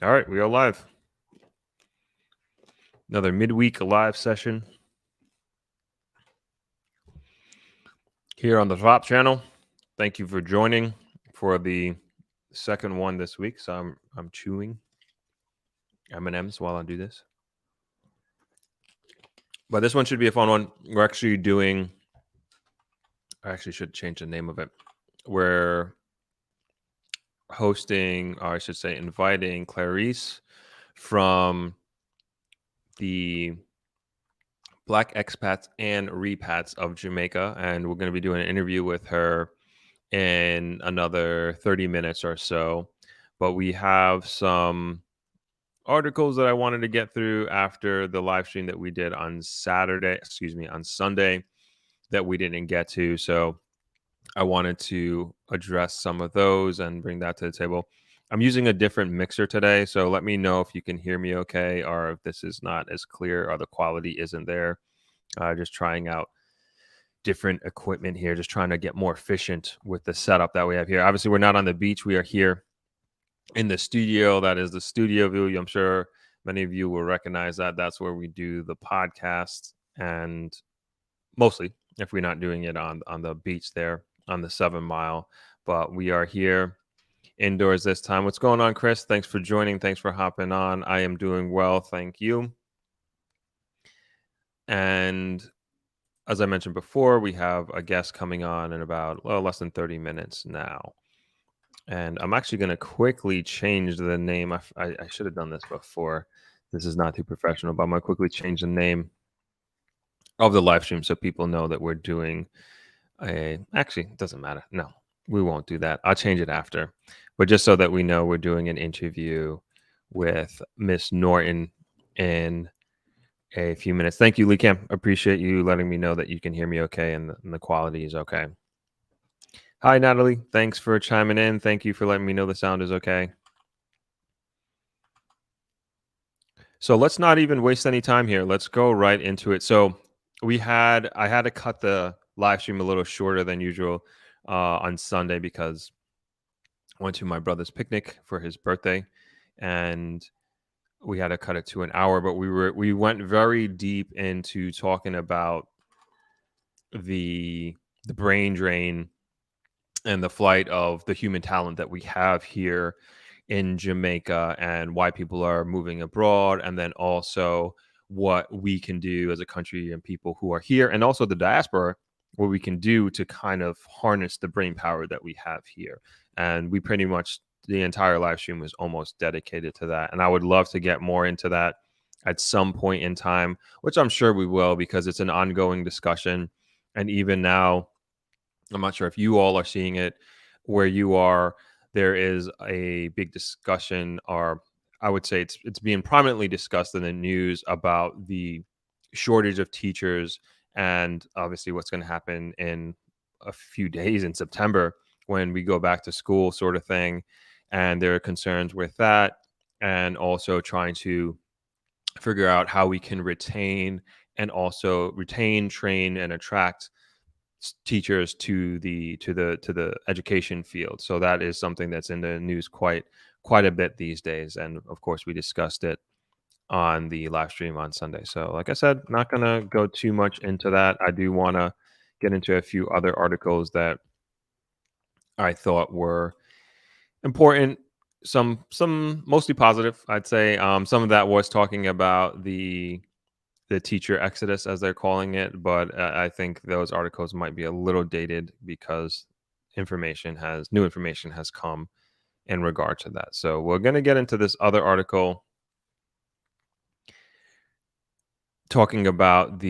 All right, we are live. Another midweek live session here on the Repats channel. Thank you for joining for the second one this week. So I'm chewing M&Ms while I do this. But this one should be a fun one. We're actually doing I actually should change the name of it. We're hosting, or I should say inviting Clarice from the Black Expats and Repats of Jamaica, and we're going to be doing an interview with her in another 30 minutes or so. But we have some articles that I wanted to get through after the live stream that we did on on Sunday that we didn't get to. So I wanted to address some of those and bring that to the table. I'm using a different mixer today, so let me know if you can hear me okay or if this is not as clear or the quality isn't there. Just trying out different equipment here, just trying to get more efficient with the setup that we have here. Obviously, we're not on the beach. We are here in the studio. That is the studio view. I'm sure many of you will recognize that. That's where we do the podcast, and mostly if we're not doing it on the beach there on the 7 Mile. But we are here indoors this time. What's going on, Chris? Thanks for joining. Thanks for hopping on. I am doing well. Thank you. And as I mentioned before, we have a guest coming on in about less than 30 minutes now. And I'm actually going to quickly change the name. I should have done this before. This is not too professional, but I'm going to quickly change the name of the live stream so people know that we're doing actually, it doesn't matter. No, we won't do that. I'll change it after. But just so that we know we're doing an interview with Miss Norton in a few minutes. Thank you, Lee Cam. Appreciate you letting me know that you can hear me okay and the quality is okay. Hi, Natalie. Thanks for chiming in. Thank you for letting me know the sound is okay. So let's not even waste any time here. Let's go right into it. So I had to cut the live stream a little shorter than usual on Sunday because I went to my brother's picnic for his birthday, and we had to cut it to an hour. But we went very deep into talking about the brain drain and the flight of the human talent that we have here in Jamaica and why people are moving abroad, and then also what we can do as a country and people who are here, and also the diaspora, what we can do to kind of harness the brain power that we have here. And we pretty much, the entire live stream was almost dedicated to that. And I would love to get more into that at some point in time, which I'm sure we will, because it's an ongoing discussion. And even now, I'm not sure if you all are seeing it where you are. There is a big discussion, or I would say it's being prominently discussed in the news about the shortage of teachers, and obviously what's going to happen in a few days in September when we go back to school, sort of thing. And there are concerns with that, and also trying to figure out how we can retain, train, and attract teachers to the education field. So that is something that's in the news quite a bit these days. And of course, we discussed it on the live stream on Sunday. So like I said, not going to go too much into that. I do want to get into a few other articles that I thought were important. Some mostly positive, I'd say. Some of that was talking about the teacher exodus, as they're calling it, but I think those articles might be a little dated because new information has come in regard to that. So we're going to get into this other article talking about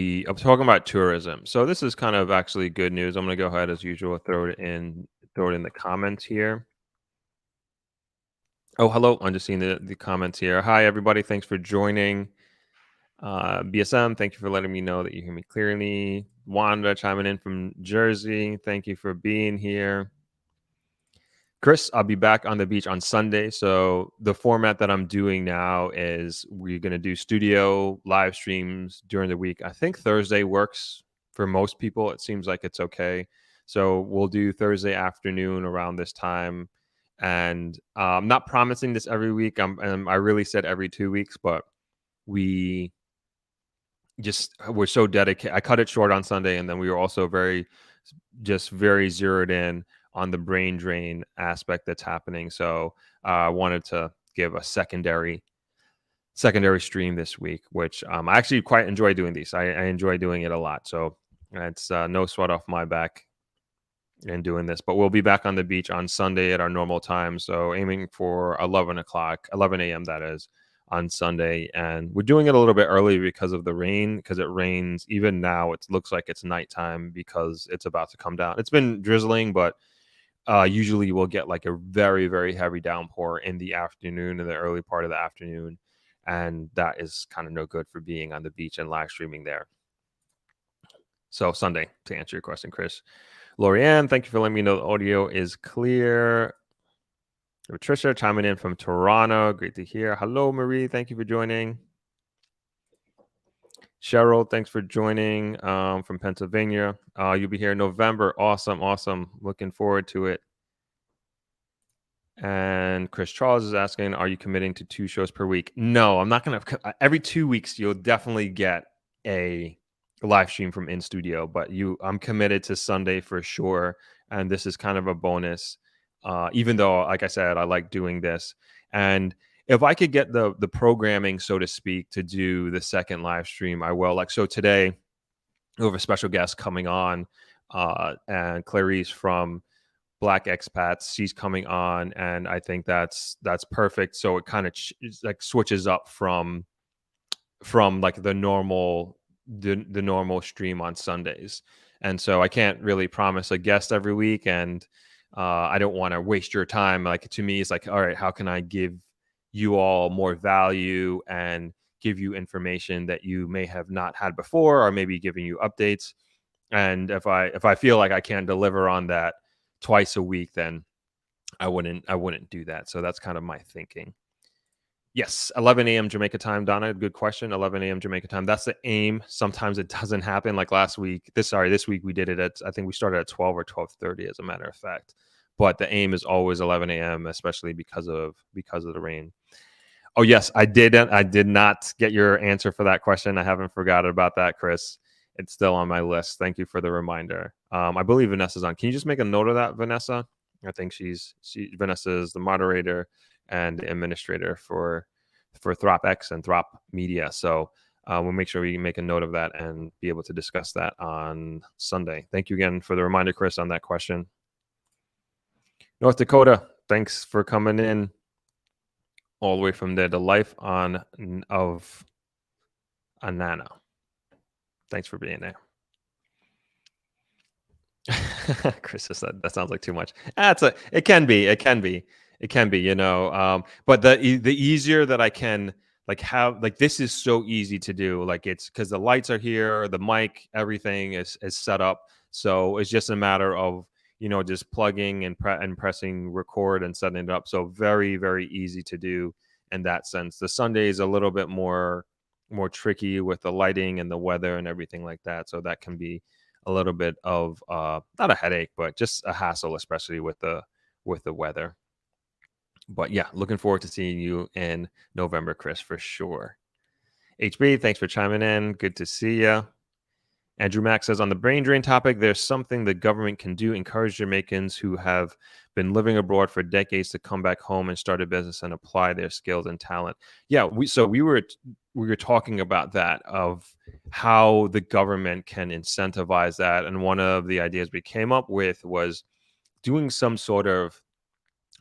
tourism. So this is kind of actually good news. I'm going to go ahead as usual, throw it in the comments here. Oh, hello. I'm just seeing the comments here. Hi, everybody. Thanks for joining. BSM, thank you for letting me know that you hear me clearly. Wanda chiming in from Jersey, thank you for being here. Chris, I'll be back on the beach on Sunday. So the format that I'm doing now is we're going to do studio live streams during the week. I think Thursday works for most people. It seems like it's okay. So we'll do Thursday afternoon around this time. And I'm not promising this every week. I really said every 2 weeks, but we're so dedicated. I cut it short on Sunday, and then we were also very zeroed in on the brain drain aspect that's happening. So I wanted to give a secondary stream this week, which I actually quite enjoy doing these. I enjoy doing it a lot. So it's no sweat off my back in doing this. But we'll be back on the beach on Sunday at our normal time. So aiming for 11 a.m. that is, on Sunday. And we're doing it a little bit early because of the rain, because it rains. Even now, it looks like it's nighttime because it's about to come down. It's been drizzling, but usually we'll get like a very, very heavy downpour in the afternoon, in the early part of the afternoon. And that is kind of no good for being on the beach and live streaming there. So Sunday, to answer your question, Chris. Lorianne, thank you for letting me know the audio is clear. Patricia chiming in from Toronto. Great to hear. Hello, Marie. Thank you for joining. Cheryl, thanks for joining from Pennsylvania. You'll be here in November. Awesome. Looking forward to it. And Chris Charles is asking, are you committing to 2 shows per week? No, I'm not going to. Every 2 weeks, you'll definitely get a live stream from in studio, but I'm committed to Sunday for sure. And this is kind of a bonus, even though, like I said, I like doing this. And if I could get the programming, so to speak, to do the second live stream, I will. Like, so today we have a special guest coming on, and Clarice from Black Expats, she's coming on, and I think that's perfect. So it kind of like switches up from like the normal stream on Sundays. And so I can't really promise a guest every week, and I don't want to waste your time. Like, to me, it's like, all right, how can I give you all more value and give you information that you may have not had before, or maybe giving you updates. And if I feel like I can't deliver on that twice a week, then I wouldn't do that. So that's kind of my thinking. Yes, 11 a.m. Jamaica time, Donna. Good question. 11 a.m. Jamaica time. That's the aim. Sometimes it doesn't happen. Like this week we did it at, I think we started at 12 or 12:30, as a matter of fact. But the aim is always 11 a.m., especially because of the rain. Oh yes, I did not get your answer for that question. I haven't forgotten about that, Chris. It's still on my list. Thank you for the reminder. I believe Vanessa's on. Can you just make a note of that, Vanessa? I think Vanessa is the moderator and the administrator for ThropX and Throp Media. So we'll make sure we make a note of that and be able to discuss that on Sunday. Thank you again for the reminder, Chris, on that question. North Dakota, thanks for coming in all the way from there. The life of Anana. Thanks for being there. Chris said that sounds like too much. It can be, you know. But the easier that I can have, this is so easy to do. Like, it's because the lights are here, the mic, everything is set up. So it's just a matter of, you know, just plugging and pressing record and setting it up. So very, very easy to do in that sense. The Sunday is a little bit more tricky with the lighting and the weather and everything like that. So that can be a little bit of not a headache, but just a hassle, especially with the weather. But yeah, looking forward to seeing you in November, Chris, for sure. HB, thanks for chiming in. Good to see you. Andrew Mack says, on the brain drain topic, there's something the government can do. Encourage Jamaicans who have been living abroad for decades to come back home and start a business and apply their skills and talent. Yeah, we were talking about that, of how the government can incentivize that. And one of the ideas we came up with was doing some sort of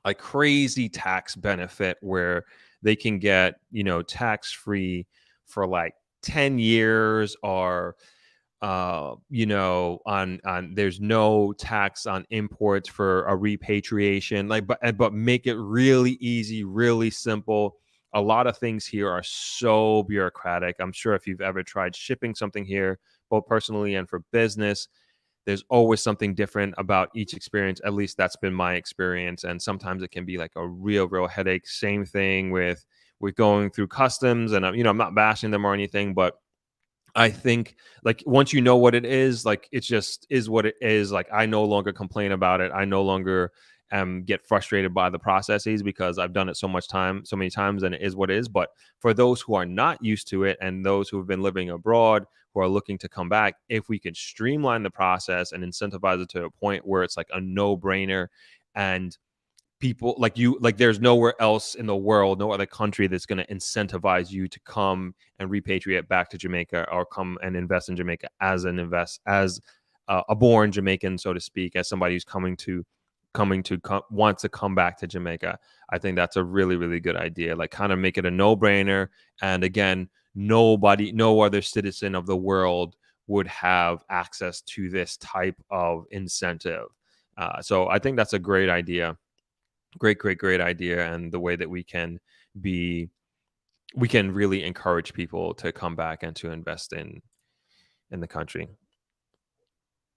like crazy tax benefit where they can get, you know, tax-free for like 10 years, or you know, on there's no tax on imports for a repatriation, but make it really easy, really simple. A lot of things here are so bureaucratic. I'm sure if you've ever tried shipping something here, both personally and for business, there's always something different about each experience. At least that's been my experience. And sometimes it can be like a real headache. Same thing with going through customs. And, you know, I'm not bashing them or anything, but I think like once you know what it is, like it just is what it is. Like, I no longer complain about it. I no longer get frustrated by the processes because I've done it so many times, and it is what it is. But for those who are not used to it and those who have been living abroad who are looking to come back, if we could streamline the process and incentivize it to a point where it's like a no-brainer, and people like there's nowhere else in the world, no other country that's going to incentivize you to come and repatriate back to Jamaica or come and invest in Jamaica as a born Jamaican, so to speak, as somebody who's wants to come back to Jamaica. I think that's a really, really good idea. Like, kind of make it a no-brainer. And again, no other citizen of the world would have access to this type of incentive. So I think that's a great idea. Great idea. And the way that we can really encourage people to come back and to invest in the country.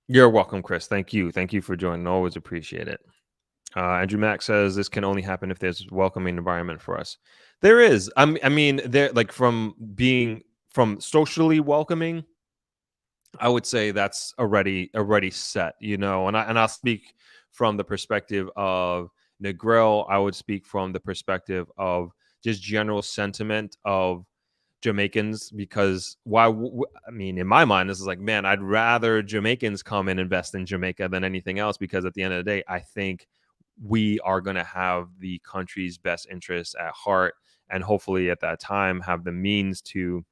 You're welcome, Chris. Thank you for joining. Always appreciate it. Andrew Mack says this can only happen if there's a welcoming environment for us. There is. I mean, there, like, from socially welcoming, I would say that's already set, and I'll speak from the perspective of Negril. I would speak from the perspective of just general sentiment of Jamaicans, because in my mind, this is like, man, I'd rather Jamaicans come and invest in Jamaica than anything else, because at the end of the day, I think we are going to have the country's best interests at heart, and hopefully at that time have the means to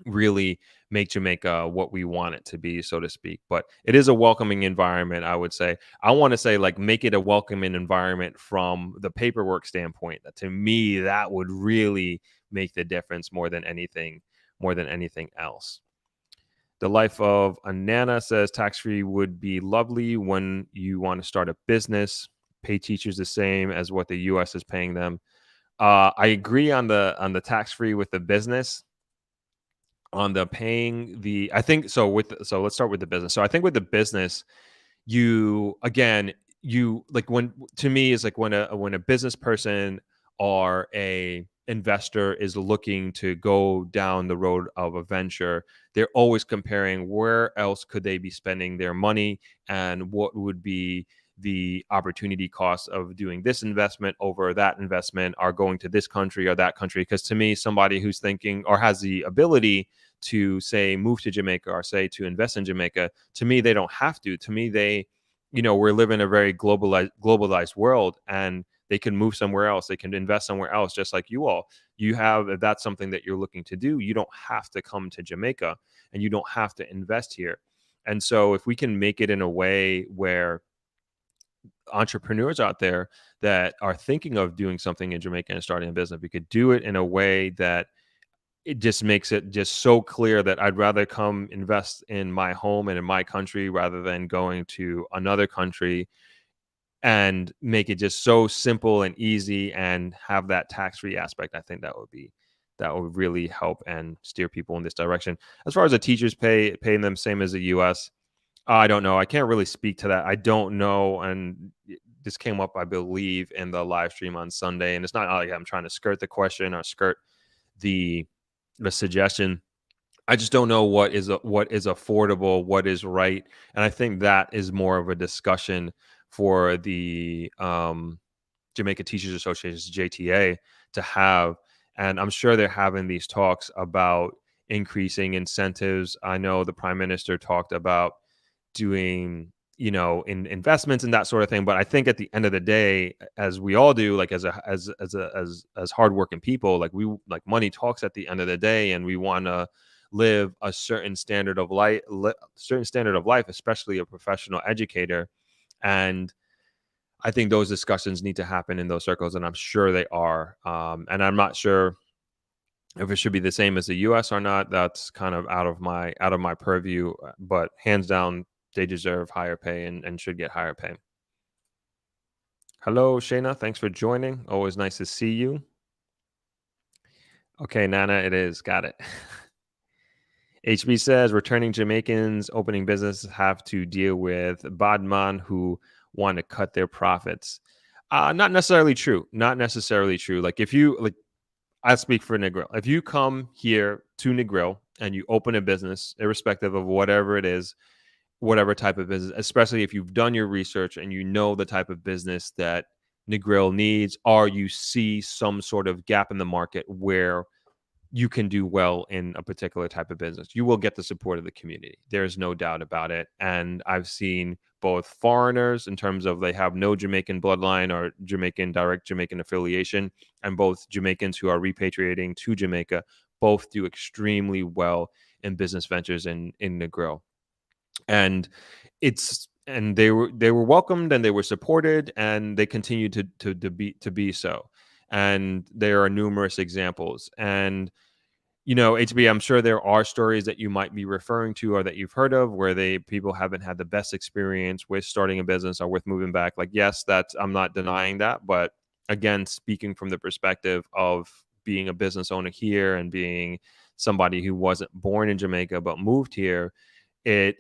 really make Jamaica what we want it to be, so to speak. But it is a welcoming environment, I would say. I want to say, like, make it a welcoming environment from the paperwork standpoint. To me, that would really make the difference more than anything else. The Life of a Nana says tax-free would be lovely when you want to start a business. Pay teachers the same as what the U.S. is paying them. I agree on the tax-free with the business. On the paying the, I think so. Let's start with the business. So I think with the business, you like, when, to me, is like when a business person or a investor is looking to go down the road of a venture, they're always comparing where else could they be spending their money and what would be the opportunity cost of doing this investment over that investment, or going to this country or that country. Because to me, somebody who's thinking or has the ability to, say, move to Jamaica or say to invest in Jamaica, to me, they don't have to. To me, we're living in a very globalized world, and they can move somewhere else. They can invest somewhere else, just like you all. If that's something that you're looking to do, you don't have to come to Jamaica, and you don't have to invest here. And so if we can make it in a way where entrepreneurs out there that are thinking of doing something in Jamaica and starting a business, we could do it in a way that it just makes it just so clear that I'd rather come invest in my home and in my country rather than going to another country, and make it just so simple and easy and have that tax-free aspect. I think that would really help and steer people in this direction. As far as the teachers paying them same as the US, I don't know. I can't really speak to that. I don't know. And this came up, I believe, in the live stream on Sunday. And it's not like I'm trying to skirt the question or skirt the suggestion. I just don't know what is affordable, what is right. And I think that is more of a discussion for the Jamaica Teachers Association, JTA, to have. And I'm sure they're having these talks about increasing incentives. I know the Prime Minister talked about doing, in investments and that sort of thing. But I think at the end of the day, as we all do, like as hardworking people, like money talks at the end of the day, and we want to live a certain standard of life, especially a professional educator. And I think those discussions need to happen in those circles, and I'm sure they are. And I'm not sure if it should be the same as the U.S. or not. That's kind of out of my purview. But hands down, they deserve higher pay and should get higher pay. Hello, Shayna. Thanks for joining. Always nice to see you. Okay, Nana, it is. Got it. HB says returning Jamaicans opening business have to deal with badman who want to cut their profits. Not necessarily true. Like, if you, I speak for Negril. If you come here to Negril and you open a business, irrespective of whatever it is, whatever type of business, especially if you've done your research and you know the type of business that Negril needs, or you see some sort of gap in the market where you can do well in a particular type of business. You will get the support of the community. There's no doubt about it. And I've seen both foreigners in terms of they have no Jamaican bloodline or direct Jamaican affiliation, and both Jamaicans who are repatriating to Jamaica both do extremely well in business ventures in Negril. And they were welcomed and they were supported and they continue to be so. And there are numerous examples. And HB, I'm sure there are stories that you might be referring to or that you've heard of where people haven't had the best experience with starting a business or with moving back. Like, yes, I'm not denying that, but again, speaking from the perspective of being a business owner here and being somebody who wasn't born in Jamaica but moved here, it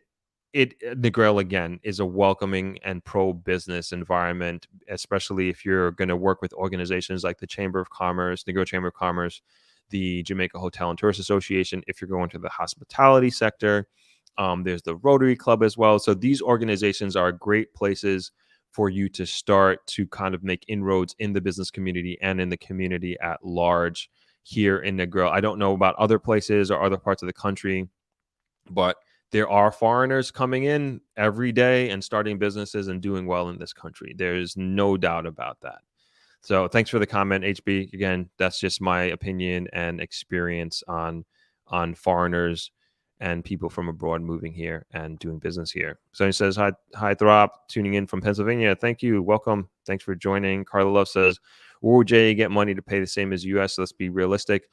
Negril again is a welcoming and pro business environment, especially if you're going to work with organizations like the Chamber of Commerce, Negril Chamber of Commerce, the Jamaica Hotel and Tourist Association. If you're going to the hospitality sector, there's the Rotary Club as well. So these organizations are great places for you to start to kind of make inroads in the business community and in the community at large here in Negril. I don't know about other places or other parts of the country, but there are foreigners coming in every day and starting businesses and doing well in this country. There's no doubt about that. So thanks for the comment, HB. Again, that's just my opinion and experience on foreigners and people from abroad moving here and doing business here. So he says, hi Throp, tuning in from Pennsylvania. Thank you. Welcome. Thanks for joining. Carla Love says, will Jay get money to pay the same as US? Let's be realistic.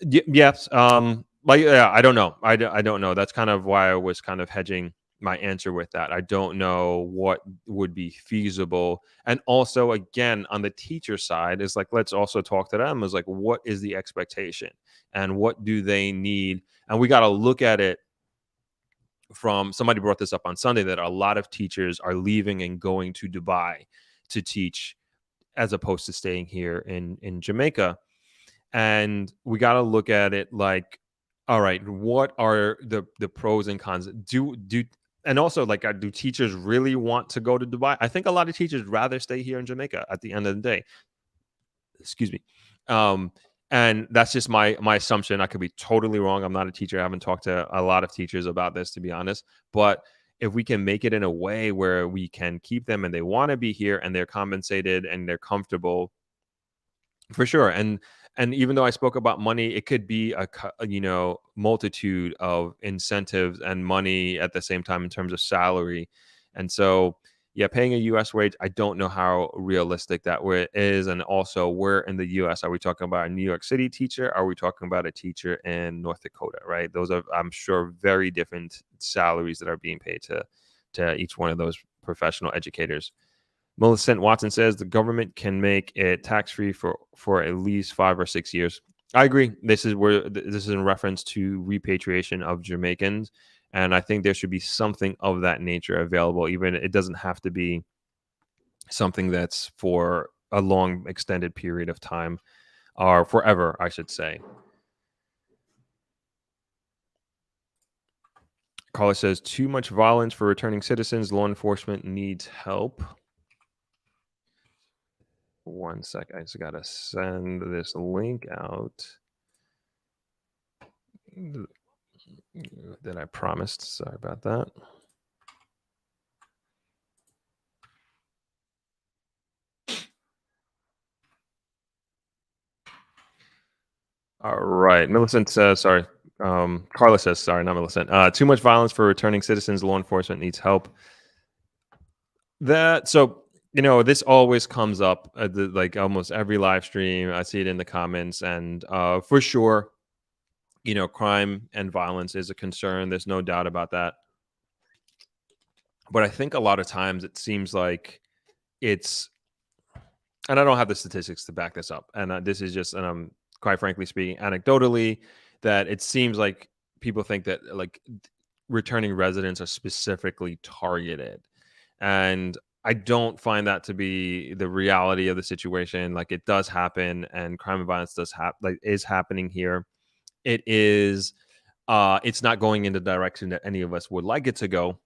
Yes. I don't know. I don't know. That's kind of why I was kind of hedging my answer with that. I don't know what would be feasible. And also, again, on the teacher side, is like, let's also talk to them. Is like, what is the expectation and what do they need? And we got to look at it from, somebody brought this up on Sunday, that a lot of teachers are leaving and going to Dubai to teach as opposed to staying here in Jamaica. And we got to look at it like, all right, what are the pros and cons? And also, like, do teachers really want to go to Dubai? I think a lot of teachers rather stay here in Jamaica at the end of the day. Excuse me. And that's just my assumption. I could be totally wrong. I'm not a teacher. I haven't talked to a lot of teachers about this, to be honest. But if we can make it in a way where we can keep them and they want to be here and they're compensated and they're comfortable, for sure. And even though I spoke about money, it could be a multitude of incentives and money at the same time in terms of salary. And so, yeah, paying a U.S. wage, I don't know how realistic that is. And also, where in the U.S. are we talking about? A New York City teacher? Are we talking about a teacher in North Dakota? Right? Those are, I'm sure, very different salaries that are being paid to each one of those professional educators. Millicent Watson says the government can make it tax-free for at least 5 or 6 years. I agree. This is in reference to repatriation of Jamaicans. And I think there should be something of that nature available. Even it doesn't have to be something that's for a long extended period of time, or forever, I should say. Carla says, too much violence for returning citizens. Law enforcement needs help. 1 sec. I just got to send this link out that I promised. Sorry about that. All right. Millicent says, sorry. Carla says, sorry, not Millicent. Too much violence for returning citizens. Law enforcement needs help. This always comes up at like almost every live stream. I see it in the comments, and for sure, crime and violence is a concern. There's no doubt about that. But I think a lot of times it seems like it's, and I don't have the statistics to back this up, and this is just, and I'm quite frankly speaking, anecdotally, that it seems like people think that like returning residents are specifically targeted. And I don't find that to be the reality of the situation. Like, it does happen, and crime and violence is happening here. It is, it's not going in the direction that any of us would like it to go.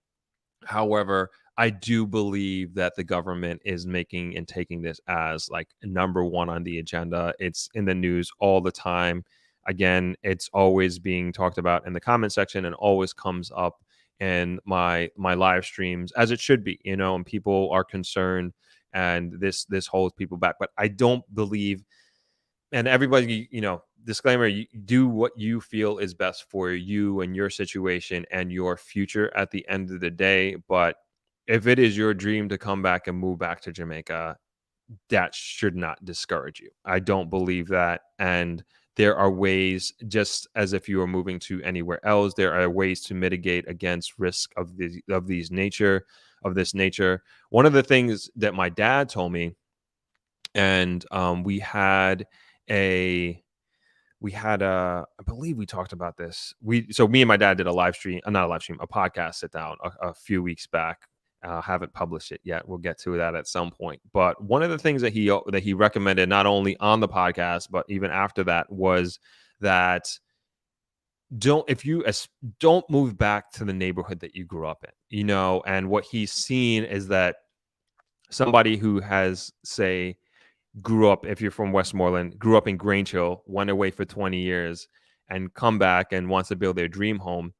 However, I do believe that the government is making and taking this as like number one on the agenda. It's in the news all the time. Again, it's always being talked about in the comment section and always comes up in my live streams, as it should be, and people are concerned, and this holds people back. But I don't believe, and everybody, disclaimer, you do what you feel is best for you and your situation and your future at the end of the day. But if it is your dream to come back and move back to Jamaica, that should not discourage you. I don't believe that. And there are ways, just as if you were moving to anywhere else, there are ways to mitigate against risk of this nature. One of the things that my dad told me, and I believe we talked about this. So me and my dad did a live stream, not a live stream, a podcast sit down a few weeks back. Haven't published it yet. We'll get to that at some point. But one of the things that he recommended, not only on the podcast but even after that, was that don't move back to the neighborhood that you grew up in. And what he's seen is that somebody who has, say, grew up, if you're from Westmoreland, grew up in Grange Hill, went away for 20 years and come back and wants to build their dream home,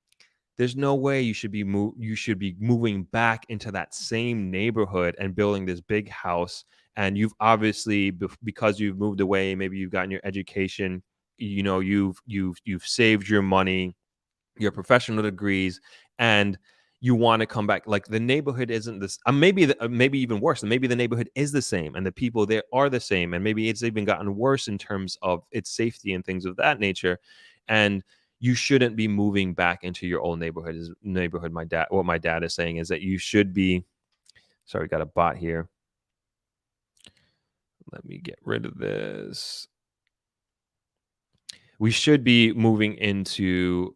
there's no way you should be moving back into that same neighborhood and building this big house. And you've obviously, because you've moved away, maybe you've gotten your education, you've saved your money, your professional degrees, and you want to come back. Like, the neighborhood isn't this, maybe even worse, and maybe the neighborhood is the same and the people there are the same, and maybe it's even gotten worse in terms of its safety and things of that nature. And you shouldn't be moving back into your old neighborhood. What my dad is saying is that you should be, sorry, we got a bot here. Let me get rid of this. We should be moving into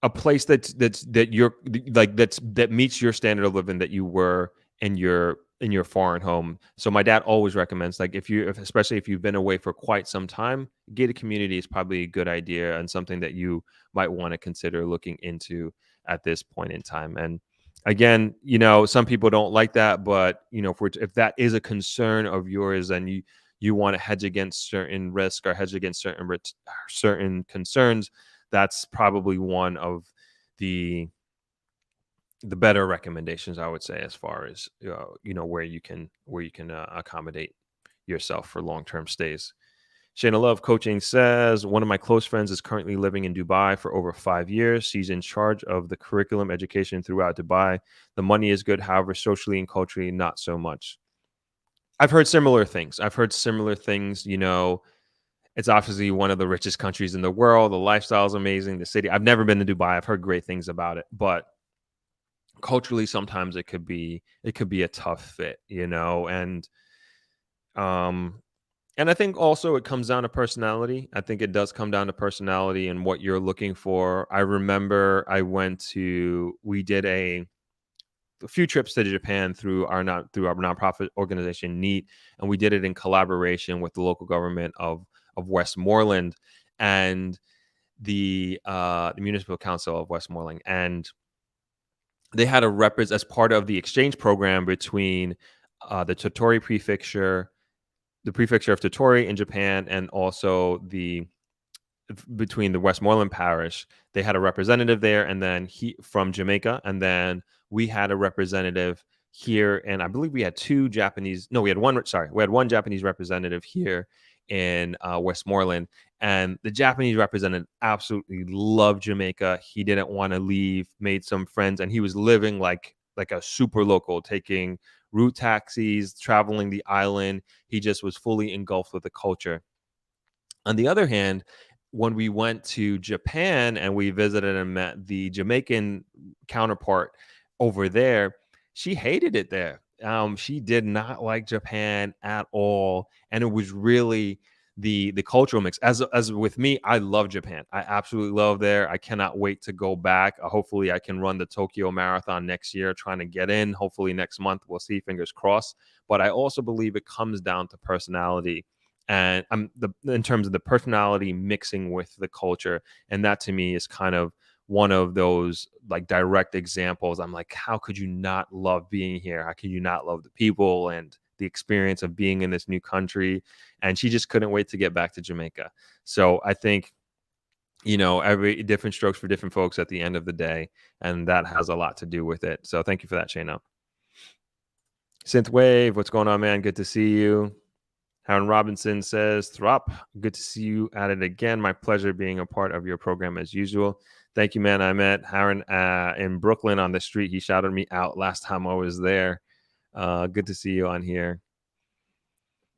a place that you're like, that meets your standard of living that you were in your foreign home. So my dad always recommends, like, especially if you've been away for quite some time, gated community is probably a good idea and something that you might want to consider looking into at this point in time. And again, some people don't like that, but if that is a concern of yours and you want to hedge against certain risk or hedge against certain concerns, that's probably one of the better recommendations, I would say, as far as where you can accommodate yourself for long-term stays. Shayna Love Coaching says, one of my close friends is currently living in Dubai for over 5 years. She's in charge of the curriculum education throughout Dubai. The money is good, however, socially and culturally, not so much. I've heard similar things. It's obviously one of the richest countries in the world. The lifestyle is amazing. The city, I've never been to Dubai. I've heard great things about it, but culturally, sometimes it could be a tough fit, and I think also it comes down to personality. I think it does come down to personality and what you're looking for. I remember we did a few trips to Japan through our nonprofit organization NEAT, and we did it in collaboration with the local government of Westmoreland and the municipal council of Westmoreland, and they had as part of the exchange program between the prefecture of Tottori in Japan, and also between the Westmoreland parish. They had a representative there, and then from Jamaica, and then we had a representative here, and I believe we had one Japanese representative here in Westmoreland. And the Japanese representative absolutely loved Jamaica. He didn't want to leave, made some friends, and he was living like a super local, taking route taxis, traveling the island. He just was fully engulfed with the culture. On the other hand, when we went to Japan and we visited and met the Jamaican counterpart over there, she hated it there. She did not like Japan at all, and it was really the cultural mix. As with me, I love Japan. I absolutely love there. I cannot wait to go back. Hopefully, I can run the Tokyo Marathon next year, trying to get in. Hopefully next month, we'll see. Fingers crossed. But I also believe it comes down to personality, and in terms of the personality mixing with the culture, and that to me is kind of one of those like direct examples. I'm like, how could you not love being here? How could you not love the people and the experience of being in this new country? And she just couldn't wait to get back to Jamaica. So I think, every different strokes for different folks at the end of the day, and that has a lot to do with it. So thank you for that, Shayna. Synthwave, what's going on, man? Good to see you. Aaron Robinson says, Throp, good to see you at it again. My pleasure being a part of your program as usual. Thank you, man. I met Aaron in Brooklyn on the street. He shouted me out last time I was there. Good to see you on here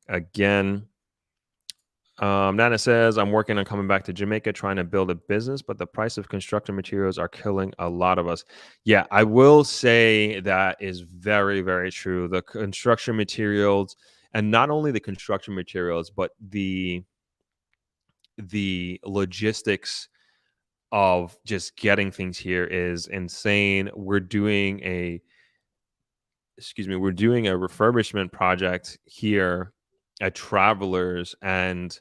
again. Nana says, I'm working on coming back to Jamaica, trying to build a business, but the price of construction materials are killing a lot of us. Yeah, I will say that is very, very true. The construction materials, and not only the construction materials, but the logistics of just getting things here is insane. We're doing a refurbishment project here at Travelers, and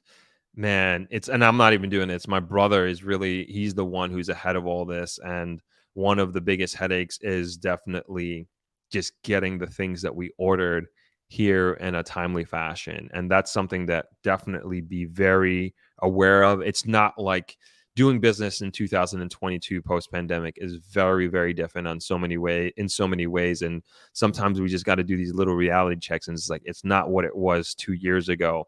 man, and I'm not even doing it. It's my brother he's the one who's ahead of all this. And one of the biggest headaches is definitely just getting the things that we ordered here in a timely fashion. And that's something that definitely be very aware of. It's not like doing business in 2022 post pandemic is very, very different in so many ways. And sometimes we just got to do these little reality checks. And it's like, it's not what it was 2 years ago.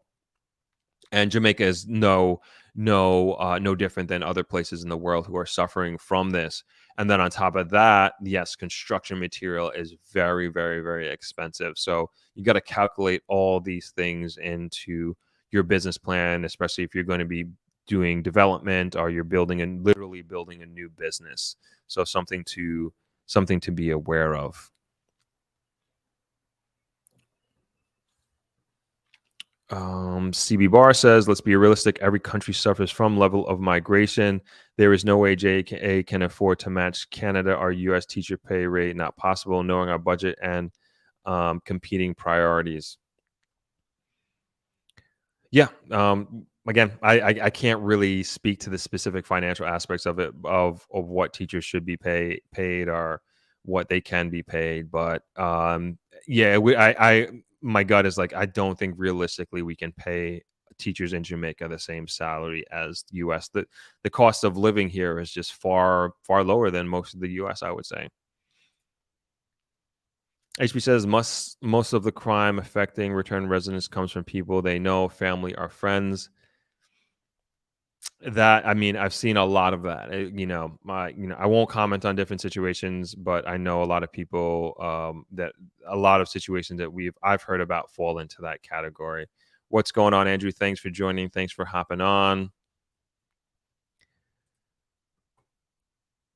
And Jamaica is no different than other places in the world who are suffering from this. And then on top of that, yes, construction material is very, very, very expensive. So you got to calculate all these things into your business plan, especially if you're going to be doing development or you're literally building a new business. So something to be aware of. CB Bar says, let's be realistic. Every country suffers from level of migration. There is no way JKA can afford to match Canada or US teacher pay rate. Not possible, knowing our budget and competing priorities. Yeah. Again, I can't really speak to the specific financial aspects of it, of what teachers should be paid or what they can be paid. But yeah, my gut is like, I don't think realistically we can pay teachers in Jamaica the same salary as the US. The cost of living here is just far, far lower than most of the US, I would say. HB says most of the crime affecting return residents comes from people they know, family, or friends. That, I mean, I've seen a lot of that. I won't comment on different situations, but I know a lot of people that a lot of situations that I've heard about fall into that category. What's going on, Andrew? Thanks for joining. Thanks for hopping on.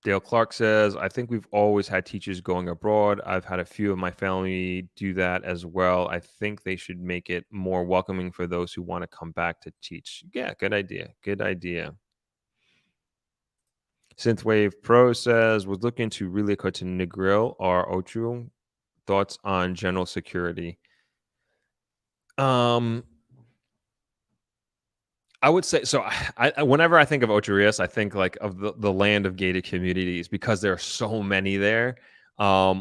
Dale Clark says, I think we've always had teachers going abroad. I've had a few of my family do that as well. I think they should make it more welcoming for those who want to come back to teach. Yeah, good idea. Good idea. Synthwave Pro says, was looking to relocate to Negril or Ocho. Thoughts on general security? I would say so. Whenever I think of Ocho Rios, I think like of the land of gated communities because there are so many there.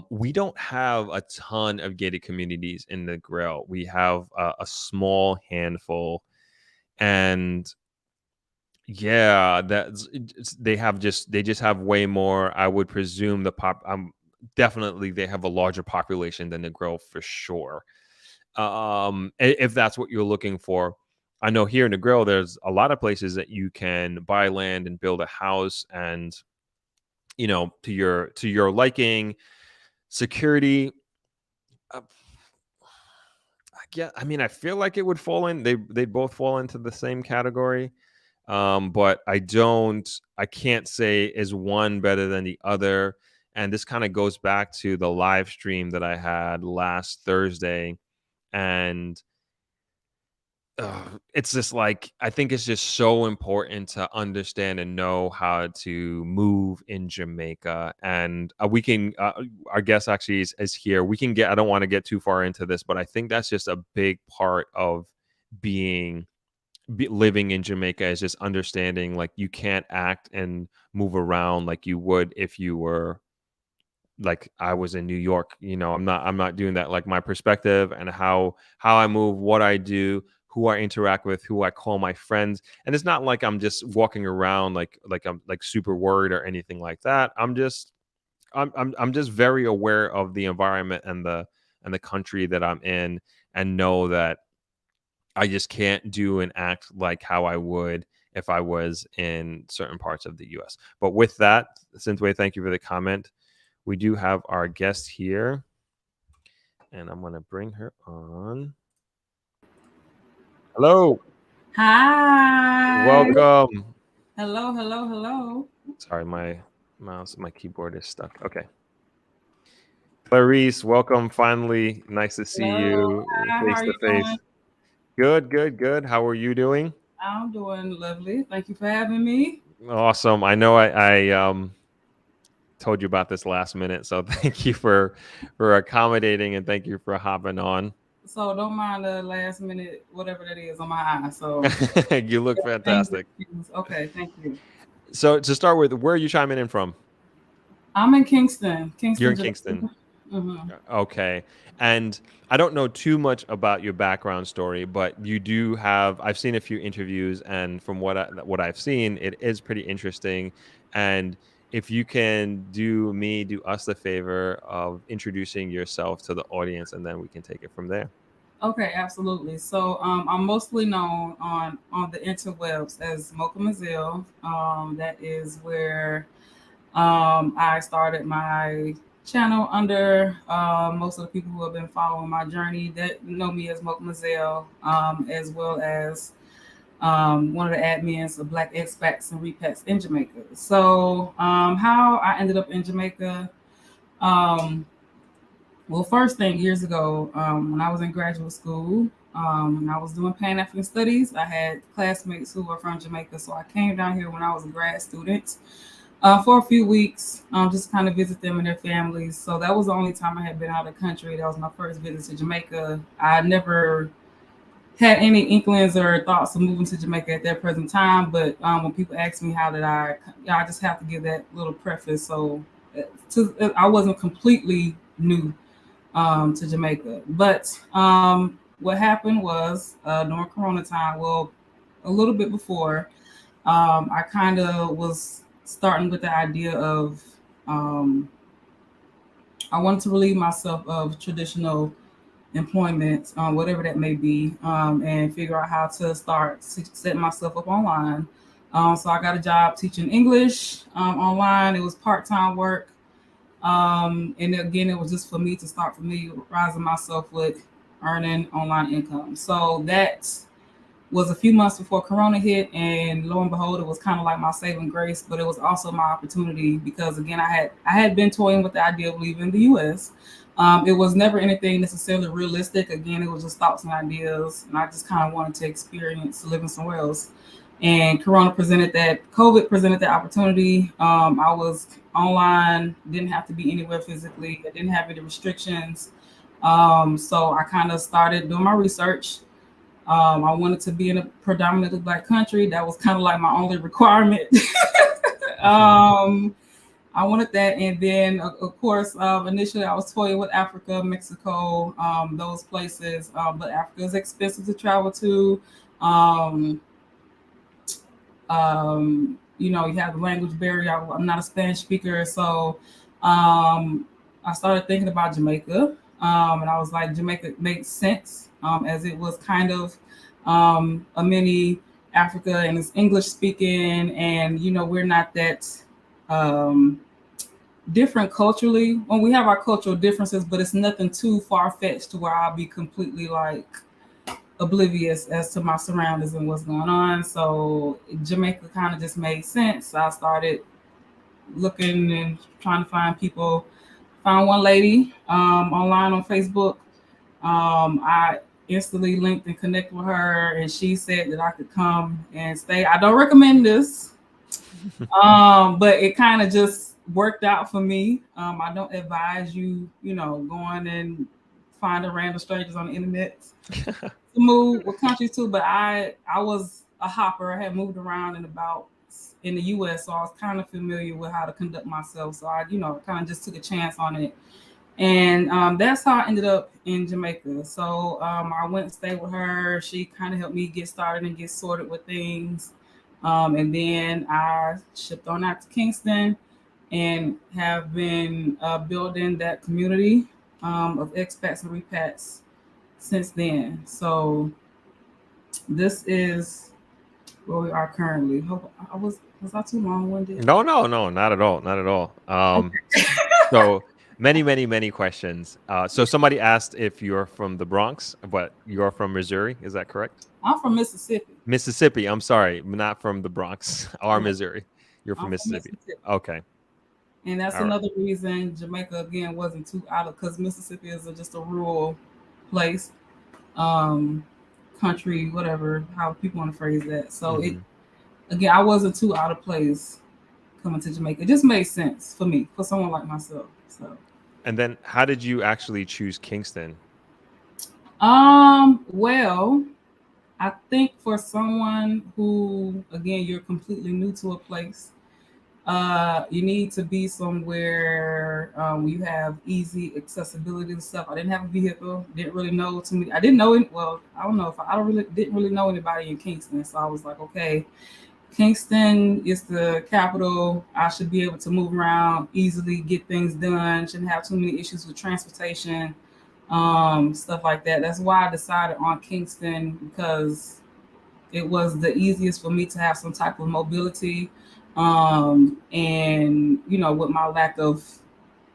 We don't have a ton of gated communities in the Grill. We have a small handful, and yeah, they just have way more. I would presume definitely they have a larger population than the Grill for sure. If that's what you're looking for. I know here in the Grill, there's a lot of places that you can buy land and build a house, and to your liking. Security, yeah, I mean, I feel like it would fall in. They both fall into the same category, but I can't say is one better than the other. And this kind of goes back to the live stream that I had last Thursday, and it's just like, I think it's just so important to understand and know how to move in Jamaica. And we can, our guest actually is here. I don't want to get too far into this, but I think that's just a big part of being living in Jamaica is just understanding like you can't act and move around like you would if you were like I was in New York. I'm not doing that. Like my perspective and how I move, what I do, who I interact with, who I call my friends. And it's not like I'm just walking around like I'm like super worried or anything like that. I'm just very aware of the environment and the country that I'm in, and know that I just can't do and act like how I would if I was in certain parts of the US. But with that, Synthway, thank you for the comment. We do have our guest here, and I'm going to bring her on. Hello. Hi. Welcome. Hello, hello, hello. Sorry, my keyboard is stuck. Okay. Clarice, welcome finally. Nice to see Hello. you Hi, how face are to you doing? face. Good, good, good. How are you doing? I'm doing lovely. Thank you for having me. Awesome. I know I told you about this last minute, so thank you for accommodating, and thank you for hopping on. So don't mind the last minute, whatever that is on my eye. So You look everything's fantastic. excused. Okay, thank you. So to start with, where are you chiming in from? I'm in Kingston, You're Kingston, in Kingston. Jamaica. Mm-hmm. Okay. And I don't know too much about your background story, but you do have, I've seen a few interviews, and from what I've seen, it is pretty interesting. And if you can do us the favor of introducing yourself to the audience, and then we can take it from there. Okay, absolutely. So I'm mostly known on the interwebs as Mocha Mazil. That is where I started my channel under most of the people who have been following my journey that know me as Mocha Mazelle, as well as one of the admins of Black Expats and Repats in Jamaica. So, how I ended up in Jamaica, um, well, first thing years ago, when I was in graduate school, and I was doing Pan African Studies, I had classmates who were from Jamaica. So I came down here when I was a grad student for a few weeks, just kind of visit them and their families. So that was the only time I had been out of the country. That was my first visit to Jamaica. I never had any inklings or thoughts of moving to Jamaica at that present time. But when people ask me how did I just have to give that little preface. So I wasn't completely new to Jamaica. But what happened was during Corona time, well, a little bit before, I kind of was starting with the idea of um, I wanted to relieve myself of traditional employment, whatever that may be, and figure out how to start setting myself up online. So I got a job teaching English online. It was part-time work. And again, it was just for me to start familiarizing myself with earning online income. So that was a few months before Corona hit, and lo and behold, it was kind of like my saving grace, but it was also my opportunity because again, I had been toying with the idea of leaving the U.S. It was never anything necessarily realistic. Again, it was just thoughts and ideas, and I just kind of wanted to experience living somewhere else. And COVID presented that opportunity. I was online, didn't have to be anywhere physically, I didn't have any restrictions. So I kind of started doing my research. I wanted to be in a predominantly black country. That was kind of like my only requirement. um, I wanted that, and then of course, initially I was toying with Africa, Mexico, those places. But Africa is expensive to travel to. Um, you have the language barrier. I'm not a Spanish speaker, so um, I started thinking about Jamaica, and I was like, Jamaica makes sense as it was kind of a mini Africa, and it's English speaking, and we're not that um, different culturally. When we have our cultural differences, but it's nothing too far fetched to where I'll be completely like oblivious as to my surroundings and what's going on. So Jamaica kind of just made sense. I started looking and trying to find people. Found one lady online on Facebook. I instantly linked and connected with her, and she said that I could come and stay. I don't recommend this, but it kind of just worked out for me. I don't advise you, going and finding random strangers on the internet to move with countries too. But I was a hopper. I had moved around in the U.S., so I was kind of familiar with how to conduct myself. So I, kind of just took a chance on it, and that's how I ended up in Jamaica. So I went and stayed with her. She kind of helped me get started and get sorted with things, and then I shipped on out to Kingston and have been building that community of expats and repats since then. So this is where we are currently. Hope I was I too long winded? No, no, no, not at all, not at all. So many questions. So somebody asked if you're from the Bronx, but you're from Missouri. Is that correct? I'm from Mississippi. Mississippi. I'm sorry, not from the Bronx or Yeah, Missouri. You're from I'm from Mississippi. Mississippi. Okay. And that's All right. another reason Jamaica again wasn't too out of because Mississippi is just a rural place, um, country, whatever, how people want to phrase that. So it Mhm. again, I wasn't too out of place coming to Jamaica. It just made sense for me, for someone like myself. So And then how did you actually choose Kingston? well, I think for someone who again you're completely new to a place, you need to be somewhere you have easy accessibility and stuff. I didn't have a vehicle, didn't really know too many. I didn't know it. Well, I don't know if I don't really didn't really know anybody in Kingston, so I was like, okay, Kingston is the capital. I should be able to move around easily, get things done. Shouldn't have too many issues with transportation, stuff like that. That's why I decided on Kingston because it was the easiest for me to have some type of mobility, and with my lack of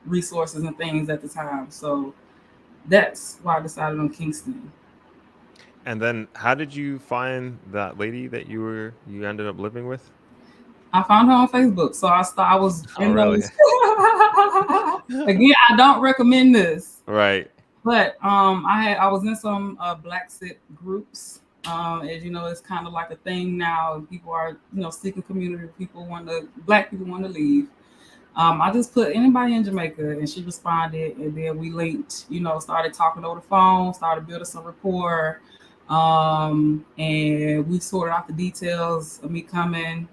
resources and things at the time. So that's why I decided on Kingston. And then how did you find that lady that you ended up living with? I found her on Facebook, so I was Oh, in really? those. Again, I don't recommend this, Right. but I was in some Black sit groups. As you know, it's kind of like a thing now. People are seeking community. Black people want to leave. I just put anybody in Jamaica, and she responded, and then we linked. Started talking over the phone, started building some rapport, and we sorted out the details of me coming.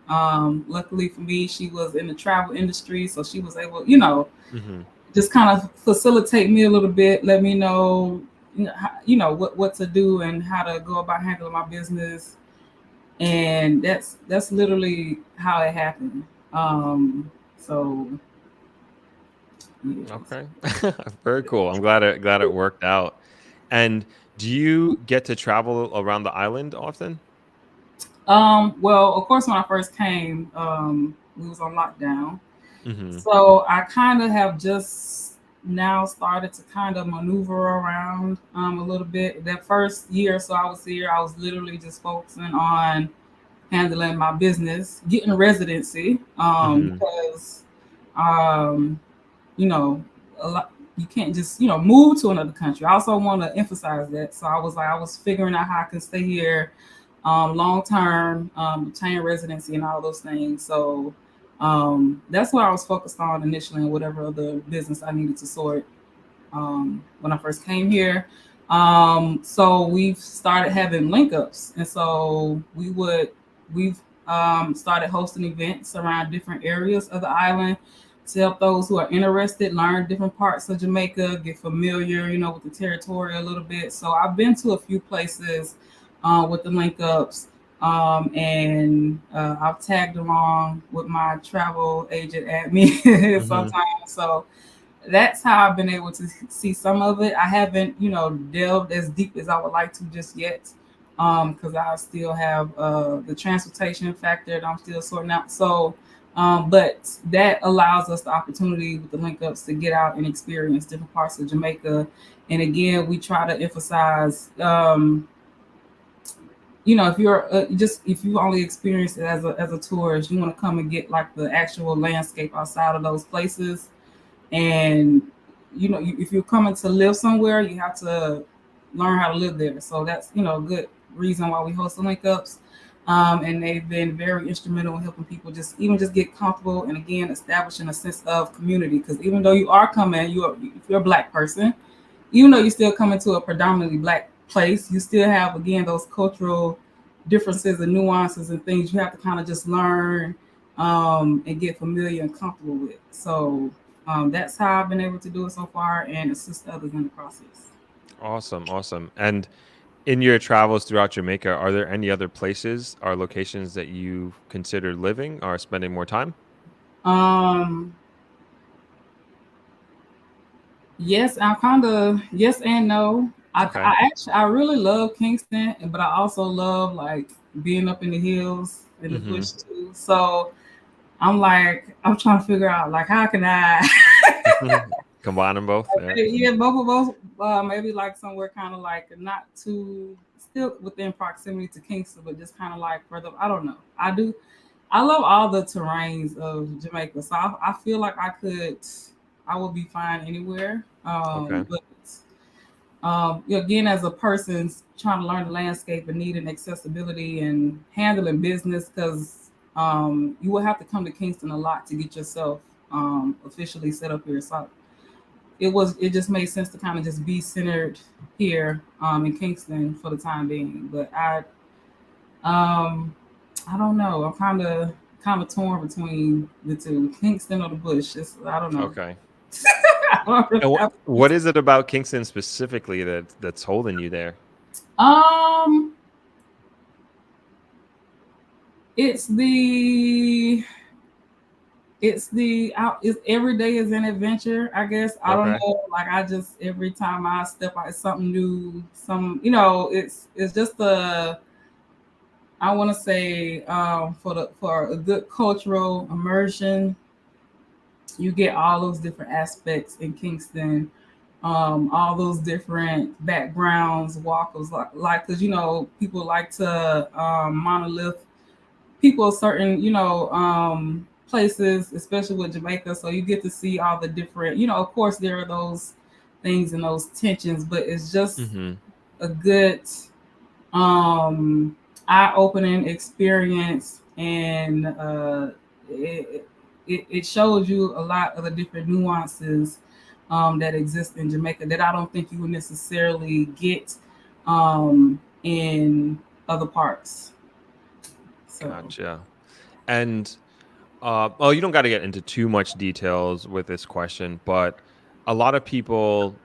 Luckily for me, she was in the travel industry, so she was able, Hmm. just kind of facilitate me a little bit, let me know, what to do and how to go about handling my business, and that's literally how it happened. So yes. Okay. Very cool. I'm glad it worked out. And do you get to travel around the island often? Well, of course, when I first came, we was on lockdown. Hmm. So I kind of have just now started to kind of maneuver around a little bit. That first year or so I was here, I was literally just focusing on handling my business, getting residency, Hmm. because um, you know, a lot you can't just move to another country. I also want to emphasize that. So I was figuring out how I can stay here long term, obtain residency and all those things. So that's what I was focused on initially, and whatever other business I needed to sort when I first came here. So we've started having link ups, and so we've started hosting events around different areas of the island to help those who are interested learn different parts of Jamaica, get familiar, with the territory a little bit. So I've been to a few places with the link ups. And I've tagged along with my travel agent at me Hmm. sometimes. So that's how I've been able to see some of it. I haven't, delved as deep as I would like to just yet, because I still have the transportation factor that I'm still sorting out. So, but that allows us the opportunity with the link ups to get out and experience different parts of Jamaica. And again, we try to emphasize, if you're if you only experience it as a tourist, you want to come and get like the actual landscape outside of those places. And if you're coming to live somewhere, you have to learn how to live there. So that's a good reason why we host the link ups. And they've been very instrumental in helping people just get comfortable, and again establishing a sense of community. Because even though you are coming, if you're a black person, even though you still come into a predominantly black place, you still have again those cultural differences and nuances and things you have to kind of just learn and get familiar and comfortable with. So that's how I've been able to do it so far and assist others in the process. Awesome, awesome. And in your travels throughout Jamaica, are there any other places or locations that you consider living or spending more time? Um, yes, I'm kind of yes and no. Okay. I really love Kingston, but I also love like being up in the hills in the Mm-hmm. bush too. So I'm trying to figure out like how can I Combine them both. Yeah. yeah, both of us maybe like somewhere kind of like not too still within proximity to Kingston, but just kind of like further. I don't know. I love all the terrains of Jamaica, so I feel like I would be fine anywhere. Okay. But again, as a person trying to learn the landscape and needing accessibility and handling business, because you will have to come to Kingston a lot to get yourself officially set up here. So it just made sense to kind of just be centered here in Kingston for the time being. But I don't know. I'm kind of torn between the two, Kingston or the Bush. I don't know. Okay. I don't really And have- what is it about Kingston specifically that's holding you there? um, it's the it's every day is an adventure. I guess I don't Okay. know. Like I just every time I step out, it's something new. It's just a I want to say for a good cultural immersion, you get all those different aspects in Kingston, all those different backgrounds, walkers, like because people like to monolith people certain places, especially with Jamaica. So you get to see all the different. Of course, there are those things and those tensions, but it's just Mm-hmm. a good um eye-opening experience, and it shows you a lot of the different nuances that exist in Jamaica that I don't think you would necessarily get in other parts. So Gotcha. And well, you don't got to get into too much details with this question, but a lot of people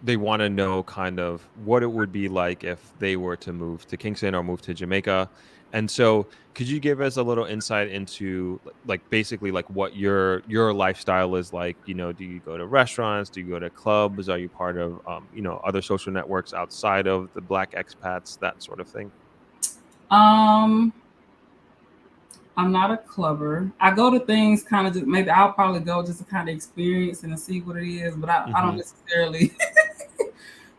they want to know kind of what it would be like if they were to move to Kingston or move to Jamaica. And so, could you give us a little insight into like basically like what your lifestyle is like? Do you go to restaurants? Do you go to clubs? Are you part of other social networks outside of the Black expats, that sort of thing? um I'm not a clubber. I go to things kind of just maybe I'll probably go just to kind of experience and to see what it is, but I don't Mm-hmm. necessarily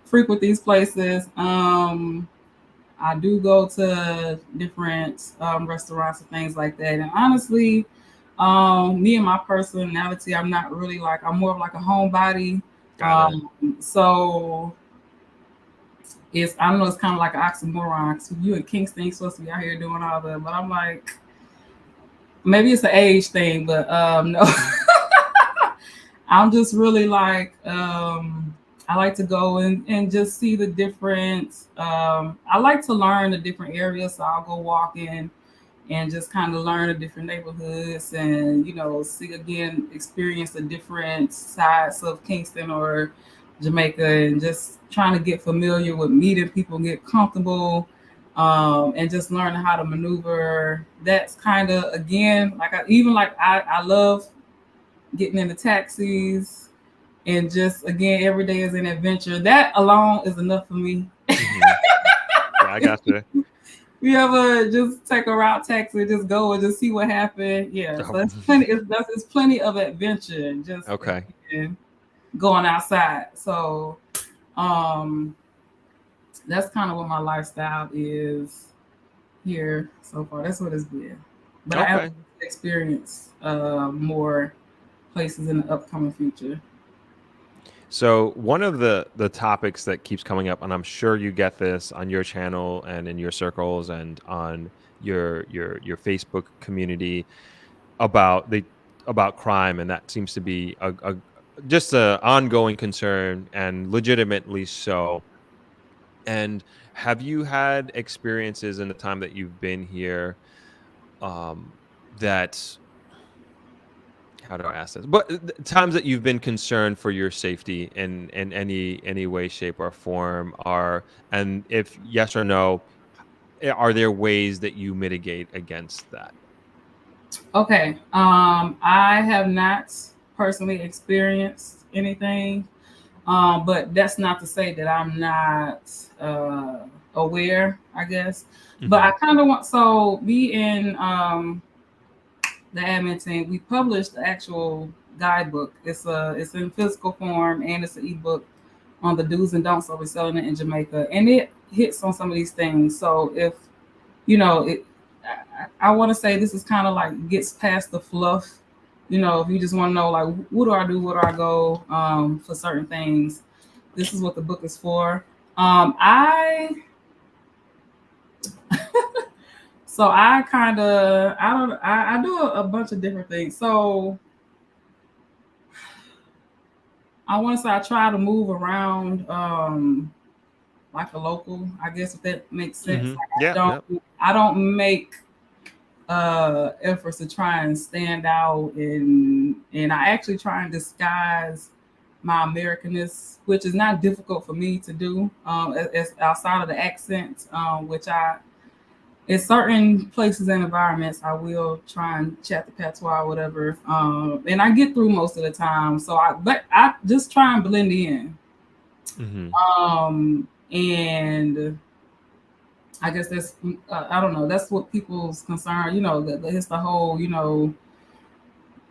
frequent these places. I do go to different restaurants and things like that. And honestly, me and my personality, I'm not really like I'm more of like a homebody. Got it. So I don't know, it's kind of like an oxymoron. So you in Kingston, you're supposed to be out here doing all that, but I'm like maybe it's an age thing, but no. I'm just really like I like to go and just see the different I like to learn the different areas. So I'll go walk in and just kind of learn the different neighborhoods and see again, experience the different sides of Kingston or Jamaica, and just trying to get familiar with meeting people, get comfortable, and just learn how to maneuver. That's kind of again like I love getting into taxis and just again every day is an adventure. That alone is enough for me. Mm-hmm. Yeah, I gotcha. You ever just take a route taxi, just go and just see what happened? Yeah, so that's plenty. It's plenty of adventure and just Okay. again, going outside. So um, that's kind of what my lifestyle is here so far. That's what it's been. But I am Okay. experience more places in the upcoming future. So one of the topics that keeps coming up, and I'm sure you get this on your channel and in your circles and on your Facebook community about about crime, and that seems to be just a ongoing concern and legitimately so. And have you had experiences in the time that you've been here, that how do I ask this? But times that you've been concerned for your safety in any way, shape, or form are, and if yes or no, are there ways that you mitigate against that? Okay. I have not personally experienced anything, but that's not to say that I'm not aware, I guess. But I Hmm. kind of want, so we in the admin team, we published the actual guidebook. It's in physical form and it's an ebook on the do's and don'ts of reselling it in Jamaica, and it hits on some of these things. So if you know it, I want to say this is kind of like gets past the fluff. If you just want to know like what do I do, where do I go for certain things, this is what the book is for. I so I kind of I don't I do a bunch of different things. So I want to say I try to move around like a local, I guess if that makes sense. Hmm. Like Yeah. Yeah. I don't make efforts to try and stand out, and I actually try and disguise my Americanness, which is not difficult for me to do, as outside of the accent, which I in certain places and environments I will try and chat the patois or whatever, and I get through most of the time. But I just try and blend in, Hmm. and I guess that's I don't know. That's what people's concern. It's the whole I'm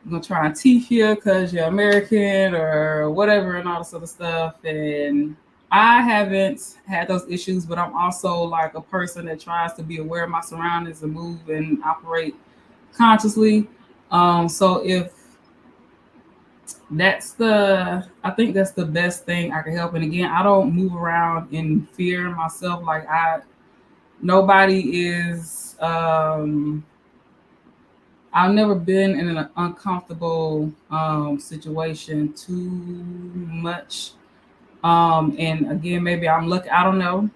gonna try and teach you because you're American or whatever and all this other stuff. And I haven't had those issues, but I'm also like a person that tries to be aware of my surroundings and move and operate consciously. So if I think that's the best thing I can help. And again, I don't move around in fear myself. Like nobody is. I've never been in an uncomfortable situation too much. And again, maybe I'm lucky. I don't know,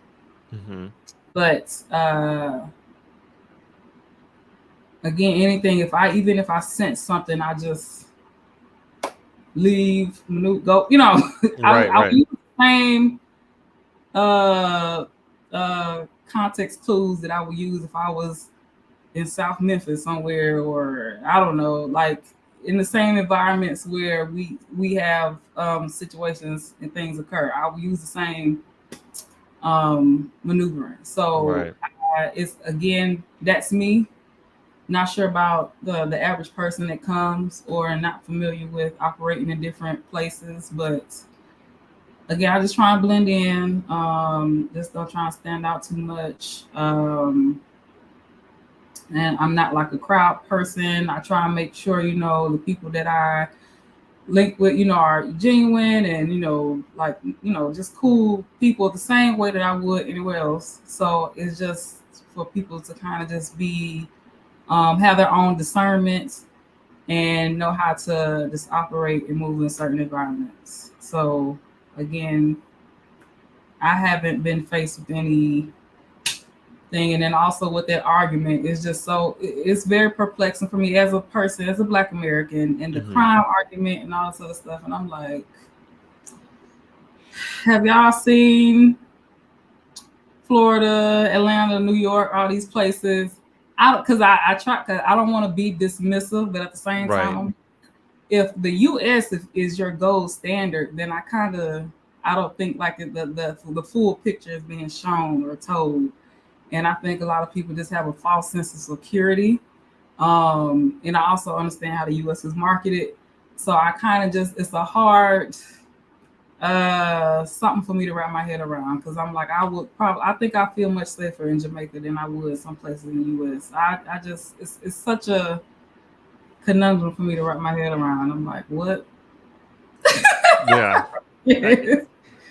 Hmm. but again, anything. If I sense something, I just leave, go. Right. I Right. use the same uh, context clues that I would use if I was in South Memphis somewhere, or I don't know, like in the same environments where we have situations and things occur. I will use the same maneuvering. So Right. it's again, that's me. Not sure about the average person that comes or not familiar with operating in different places, but again, I just try and blend in. Just don't try and stand out too much. And I'm not like a crowd person. I try and make sure the people that I link with are genuine and like just cool people the same way that I would anywhere else. So it's just for people to kind of just be have their own discernment and know how to just operate and move in certain environments. So again, I haven't been faced with any thing. And then also with that argument, it's just it's very perplexing for me as a person, as a Black American, and the Hmm. crime argument and all this other stuff. And I'm like, have y'all seen Florida, Atlanta, New York, all these places? Because I try, because I don't want to be dismissive, but at the same Right. time, if the U.S. is your gold standard, then I don't think like the full picture is being shown or told. And I think a lot of people just have a false sense of security. And I also understand how the US is marketed. So I kind of just, it's a hard something for me to wrap my head around, because I'm like, I think I feel much safer in Jamaica than I would some places in the US. I just, it's such a conundrum for me to wrap my head around. I'm like, what? Yeah.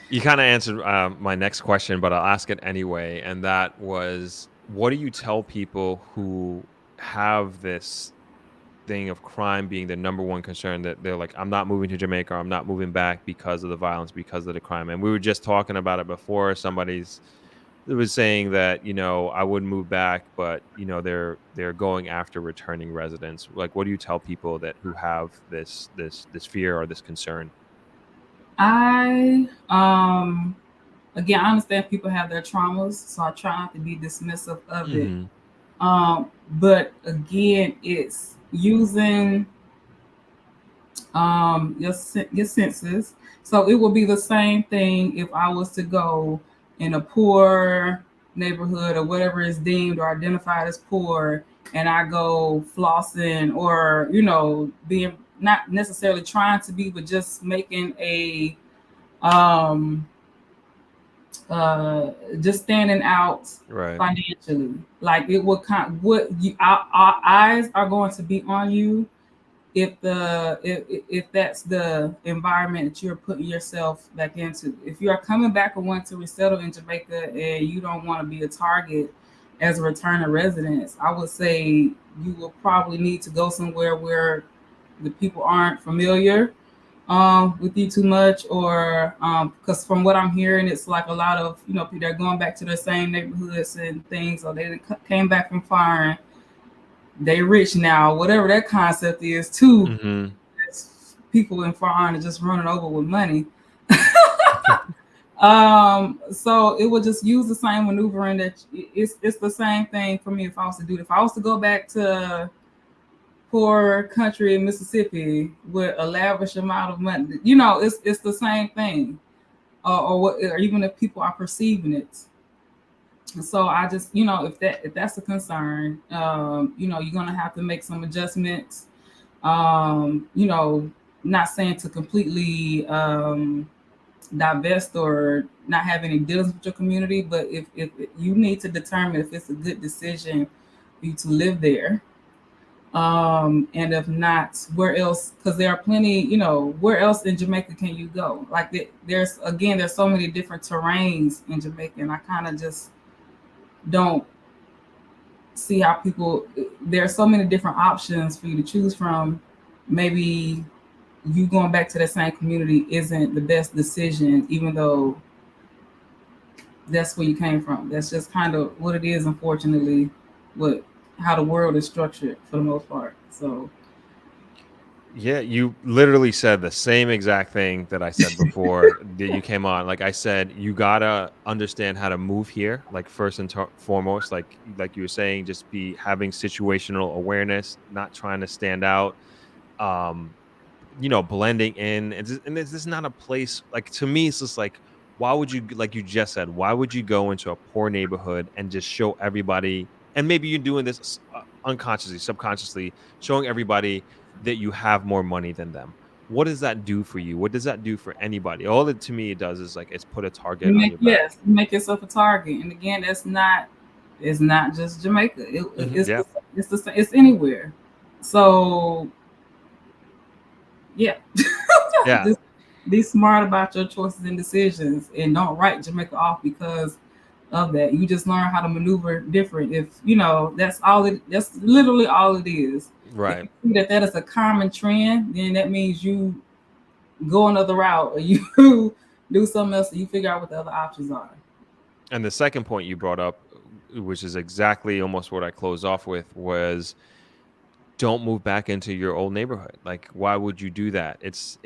You kind of answered my next question, but I'll ask it anyway. And that was, what do you tell people who have this? thing of crime being the number one concern, that they're like, I'm not moving to Jamaica, or I'm not moving back because of the violence, because of the crime. And we were just talking about it before. Somebody's it was saying that, I wouldn't move back, but they're going after returning residents. Like, what do you tell people that who have this fear or this concern? I again, I understand people have their traumas, so I try not to be dismissive of it. Hmm. But again, it's using your senses. So it would be the same thing if I was to go in a poor neighborhood or whatever is deemed or identified as poor, and I go flossing or being not necessarily trying to be, but just making a um just standing out Right. financially. Like it would kind what you our eyes are going to be on you if that's the environment that you're putting yourself back into. If you are coming back and want to resettle in Jamaica and you don't want to be a target as a returning resident, I would say you will probably need to go somewhere where the people aren't familiar with you too much, or because from what I'm hearing, it's like a lot of people that are going back to their same neighborhoods and things, or they came back from foreign, they rich now, whatever that concept is too. Hmm. People in foreign are just running over with money. So it would just use the same maneuvering that it's the same thing for me if I was to do it. If I was to go back to poor country in Mississippi with a lavish amount of money, it's the same thing. Or what, or even if people are perceiving it. So I just, if that's a concern, you're gonna have to make some adjustments. Um, you know, Not saying to completely divest or not have any dealings with your community, but if you need to determine if it's a good decision for you to live there, and if not, where else? Because there are plenty, where else in Jamaica can you go? Like there's so many different terrains in Jamaica, and I kind of just don't see how people. There are so many different options for you to choose from. Maybe you going back to that same community isn't the best decision, even though that's where you came from. That's just kind of what it is, unfortunately, what how the world is structured for the most part. So Yeah, you literally said the same exact thing that I said before that you came on. Like I said, you gotta understand how to move here. Like first and foremost, like you were saying, just be having situational awareness, not trying to stand out. Um, blending in. And this is not a place, like, to me, it's just like, why would you, like you just said, why would you go into a poor neighborhood and just show everybody, and maybe you're doing this unconsciously, subconsciously, showing everybody that you have more money than them? What does that do for you? What does that do for anybody? All it to me it does is like it's put a target on your back. you make yourself a target, and again, it's not just Jamaica. Hmm. Yeah. It's anywhere. So yeah, Yeah. just be smart about your choices and decisions, and don't write Jamaica off because of that. You just learn how to maneuver different. If that's all it. That's literally all it is. If Right. you see that is a common trend, then that means you go another route, or you do something else, and you figure out what the other options are. And the second point you brought up, which is exactly almost what I closed off with, was don't move back into your old neighborhood. Like, why would you do that? It's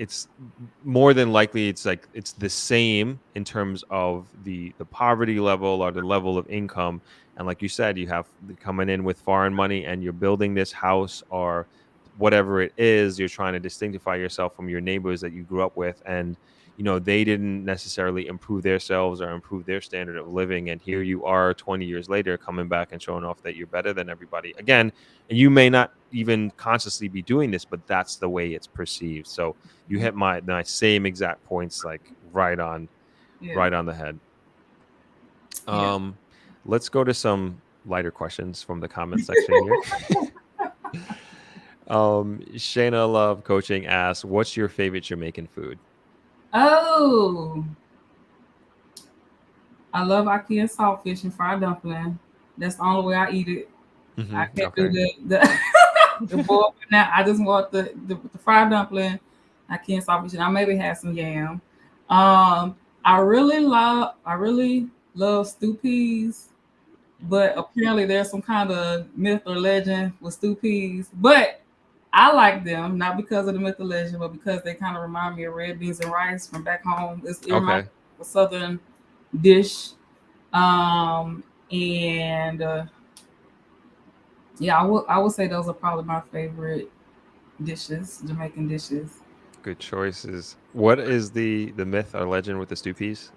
more than likely it's like it's the same in terms of the poverty level or the level of income. And like you said, you have coming in with foreign money and you're building this house or whatever it is, you're trying to distinctify yourself from your neighbors that you grew up with. And they didn't necessarily improve themselves or improve their standard of living, and here you are 20 years later coming back and showing off that you're better than everybody again. And you may not even consciously be doing this, but that's the way it's perceived. So you hit my same exact points, like Yeah, right on the head. yeah. um let's go to some lighter questions from the comment section here. Shayna Love Coaching asks, what's your favorite Jamaican food? Oh, I love Ikea saltfish and fried dumpling. That's the only way I eat it. I can't do Okay. the the boy. Now I just want the fried dumpling. I can't stop it. I maybe have some yam. I really love stew peas, but apparently there's some kind of myth or legend with stew peas. But I like them not because of the myth or legend, but because they kind of remind me of red beans and rice from back home. It reminds Okay. me of a southern dish. Um, and yeah, I would say those are probably my favorite dishes, Jamaican dishes. Good choices. What is the myth or legend with the stew peas?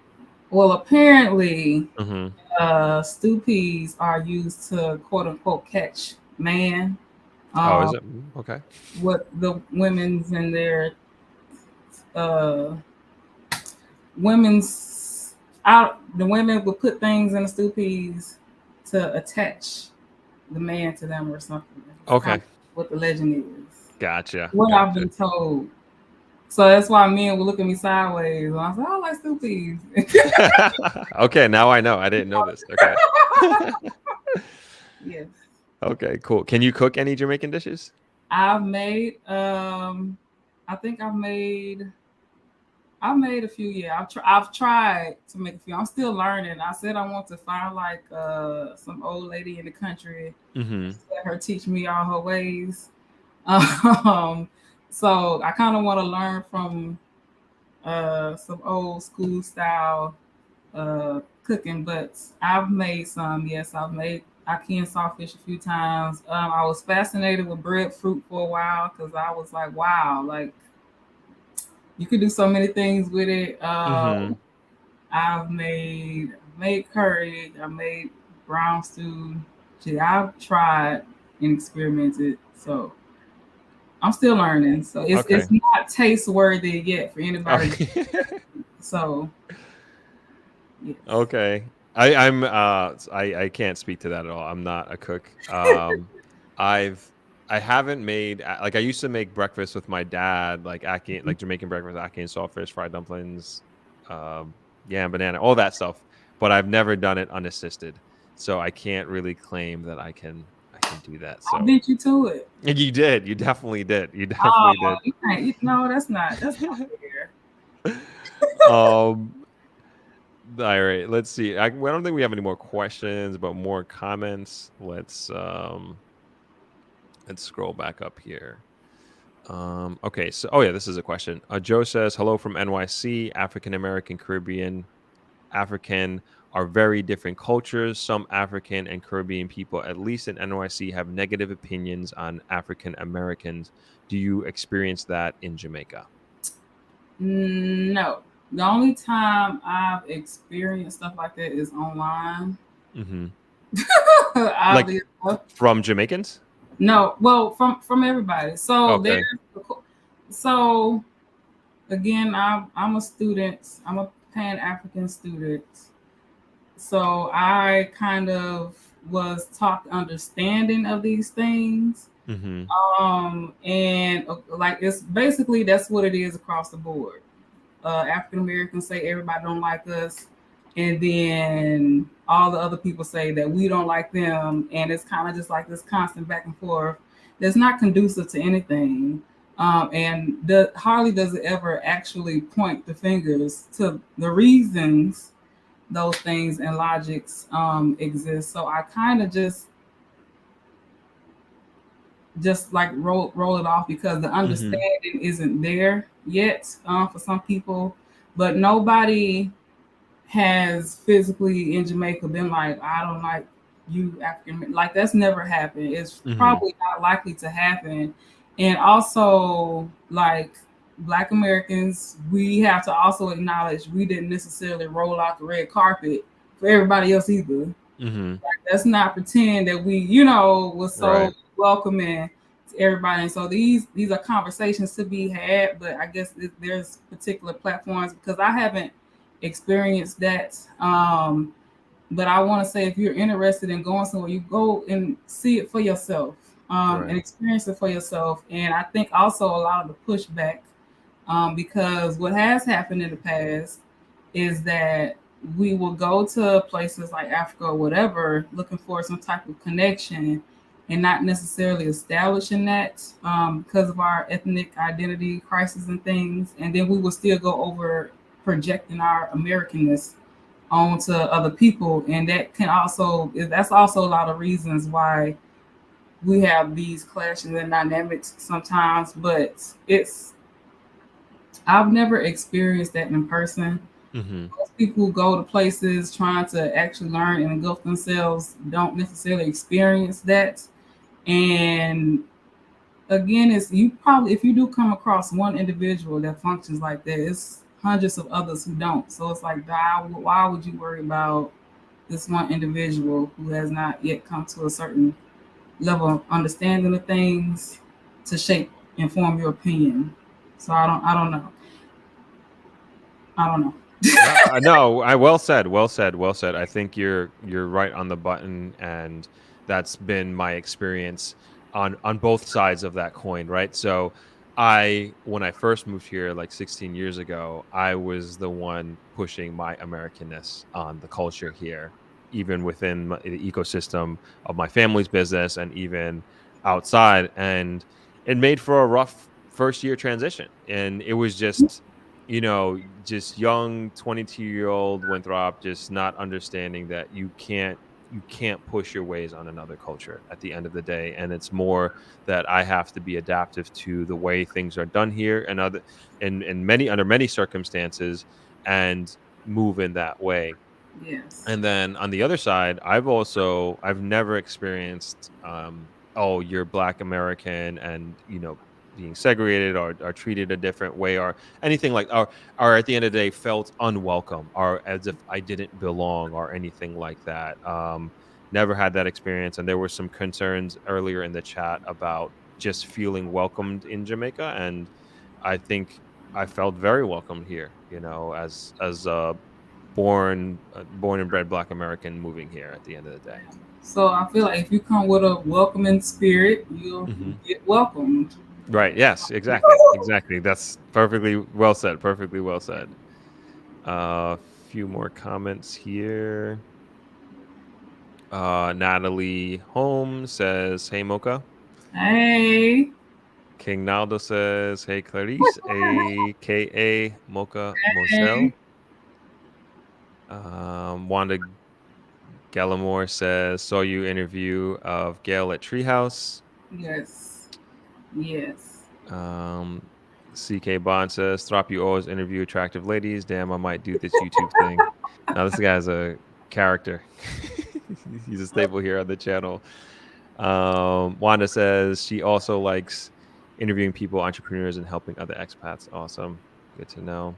Well, apparently, Mm-hmm. stew peas are used to quote unquote catch man. Oh, is Um, it? Okay. what the women's in their uh women's out the women would put things in the stew peas to attach the man to them or something. It's kind Okay. of what the legend is. Gotcha. What I've Gotcha. been told. So that's why men would look at me sideways. And I was like, I like stew peas. Okay, now I know. I didn't know this. Okay. Yes. Okay, cool. Can you cook any Jamaican dishes? I've made I think I've made a few. Yeah, I've tried to make a few. I'm still learning. I said I want to find like some old lady in the country, Mm-hmm. let her teach me all her ways. Um, so I kind of want to learn from some old school style cooking. But I've made some. Yes, I can sawfish a few times. I was fascinated with breadfruit for a while because I was like, wow, like you could do so many things with it. Mm-hmm. I've made curry. I made brown stew. Gee, I've tried and experimented. So I'm still learning. So it's Okay. it's not taste worthy yet for anybody. Okay. So yes. Okay. I can't speak to that at all. I'm not a cook. I've I haven't made like I used to make breakfast with my dad, like ackee, like Jamaican breakfast, ackee and saltfish, fried dumplings, yam, banana, all that stuff. But I've never done it unassisted, so I can't really claim that I can do that. I So beat you to it. you did, you definitely did, you Oh, definitely did. you can't. No, that's not fair. um all right, let's see. I don't think we have any more questions, but more comments. Let's scroll back up here. Okay, so oh yeah, this is a question. Joe says, "Hello from NYC. African American, Caribbean, African are very different cultures. Some African and Caribbean people, at least in NYC, have negative opinions on African Americans. Do you experience that in Jamaica?" No. The only time I've experienced stuff like that is online. Hmm. Like Oddly enough. from Jamaicans? No, well, from everybody. Okay. So again, I'm a student. I'm a Pan African student. So I kind of was taught understanding of these things. Hmm. And like it's basically that's what it is across the board. African Americans say everybody don't like us, and then all the other people say that we don't like them, and it's kind of just like this constant back and forth. That's not conducive to anything, and hardly does it ever actually point the fingers to the reasons those things and logics exist. So I kind of just like roll it off because the Hmm. understanding isn't there yet for some people, but nobody has physically in Jamaica been like, I don't like you African. Like that's never happened. It's Hmm. probably not likely to happen. And also, like Black Americans, we have to also acknowledge we didn't necessarily roll out the red carpet for everybody else either. Hmm. Let's not pretend that we, was so Right. welcoming to everybody. And so these are conversations to be had, but I guess there's particular platforms because I haven't experienced that. But I want to say if you're interested in going somewhere, you go and see it for yourself and Right. experience it for yourself. And I think also a lot of the pushback because what has happened in the past is that we will go to places like Africa or whatever looking for some type of connection. and not necessarily establishing that because of our ethnic identity crisis and things. And then we will still go over projecting our Americanness onto other people. And that's also a lot of reasons why we have these clashes and dynamics sometimes. But I've never experienced that in person. Mm-hmm. Most people who go to places trying to actually learn and engulf themselves don't necessarily experience that. And again, it's you probably if you do come across one individual that functions like that, it's hundreds of others who don't. So it's like, why would you worry about this one individual who has not yet come to a certain level of understanding of things to shape and form your opinion? So I don't know. No, I well said, well said, well said. I think you're right on the button, and that's been my experience on both sides of that coin, right? So, when I first moved here like 16 years ago, I was the one pushing my Americanness on the culture here, even within the ecosystem of my family's business and even outside, and it made for a rough first year transition, and it was just young 22-year-old Winthrop just not understanding that you can't push your ways on another culture at the end of the day, and it's more that I have to be adaptive to the way things are done here and other in many under many circumstances, and move in that way. Yes. And then on the other side, I've never experienced oh, you're Black American, and being segregated or treated a different way or anything like, or at the end of the day felt unwelcome or as if I didn't belong or anything like that. Never had that experience, and there were some concerns earlier in the chat about just feeling welcomed in Jamaica, and I think I felt very welcomed here, as a born and bred Black American moving here at the end of the day. So I feel like if you come with a welcoming spirit, you'll Hmm. get welcomed. Right. Yes. Exactly. Exactly. That's perfectly well said. Perfectly well said. A few more comments here. Natalie Holmes says, "Hey Mocha." Hey, King Naldo says, "Hey Clarice, aka Mocha hey, Moselle." Wanda Gallimore says, "Saw you interview of Gail at Treehouse." yes, yes. Um, CK Bond says, "Throp, you always interview attractive ladies. Damn, I might do this YouTube thing." Now, this guy's a character. He's a staple here on the channel. Wanda says she also likes interviewing people, entrepreneurs, and helping other expats. Awesome. Good to know.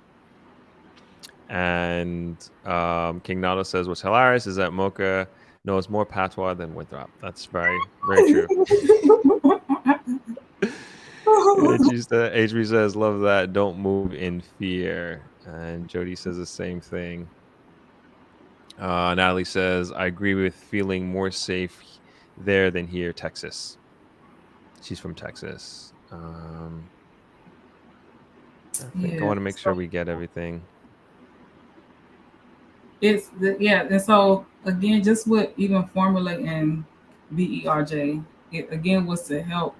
And King Nado says, "What's hilarious is that Mocha knows more patois than Winthrop." That's very, very true. HB says, "Love that. Don't move in fear." And Jody says the same thing. Natalie says, "I agree with feeling more safe there than here, Texas." She's from Texas. I think I Yeah. want to make sure So we get everything. and so again, just with even formulating BERJ, it again was to help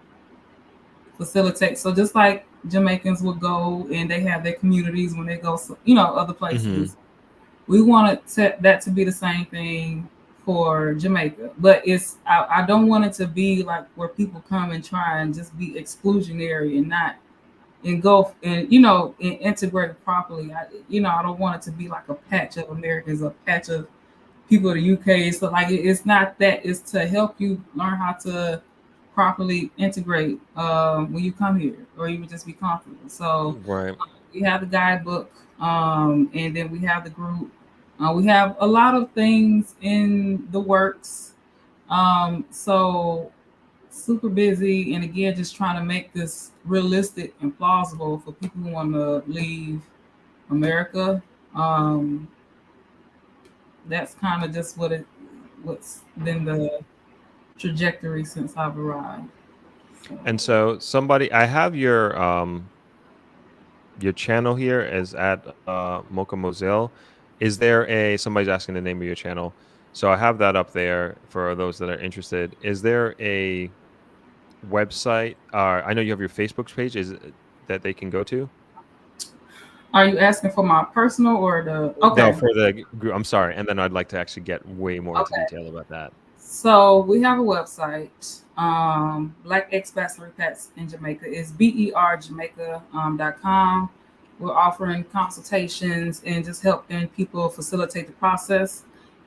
facilitate. So just like Jamaicans would go and they have their communities when they go, other Hmm. places. We wanted that to be the same thing for Jamaica, but I don't want it to be like where people come and try and just be exclusionary and not engulf and and integrate properly. I don't want it to be like a patch of Americans, a patch of people of the UK. So like it's not that. It's to help you learn how to properly integrate when you come here, or you would just be comfortable. So Right. we have the guidebook, and then we have the group. We have a lot of things in the works. So super busy, and again, just trying to make this realistic and plausible for people who want to leave America. Um, that's kind of just what's been the trajectory since I've arrived. So, And so I have your channel here is at Mocha Moselle. Is there a somebody's asking the name of your channel? So I have that up there for those that are interested. Is there a website? I know you have your Facebook page. Is it that they can go to? Are you asking for my personal or the? No, Okay. for the group. I'm sorry. And then I'd like to actually get way more into Okay. detail about that. So we have a website, Black Expats and Repats in Jamaica is berjamaica.com. We're offering consultations and just helping people facilitate the process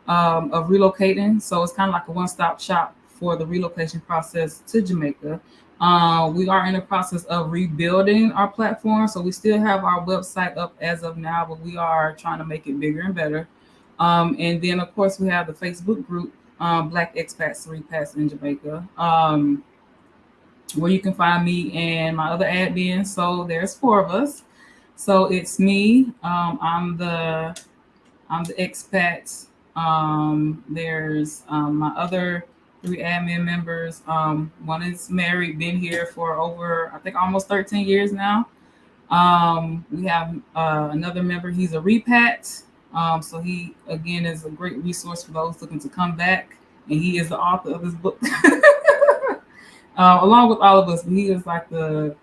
of relocating. So it's kind of like a one-stop shop for the relocation process to Jamaica. We are in the process of rebuilding our platform, so we still have our website up as of now, but we are trying to make it bigger and better. And then, of course, we have the Facebook group, Black Expats, Repats in Jamaica, where you can find me and my other admins. So there's four of us. So it's me. I'm the expat. There's my other three admin members. One is married, been here for over I think almost 13 years now. We have another member. He's a repat. So he again is a great resource for those looking to come back, and he is the author of this book. Along with all of us, but he is like the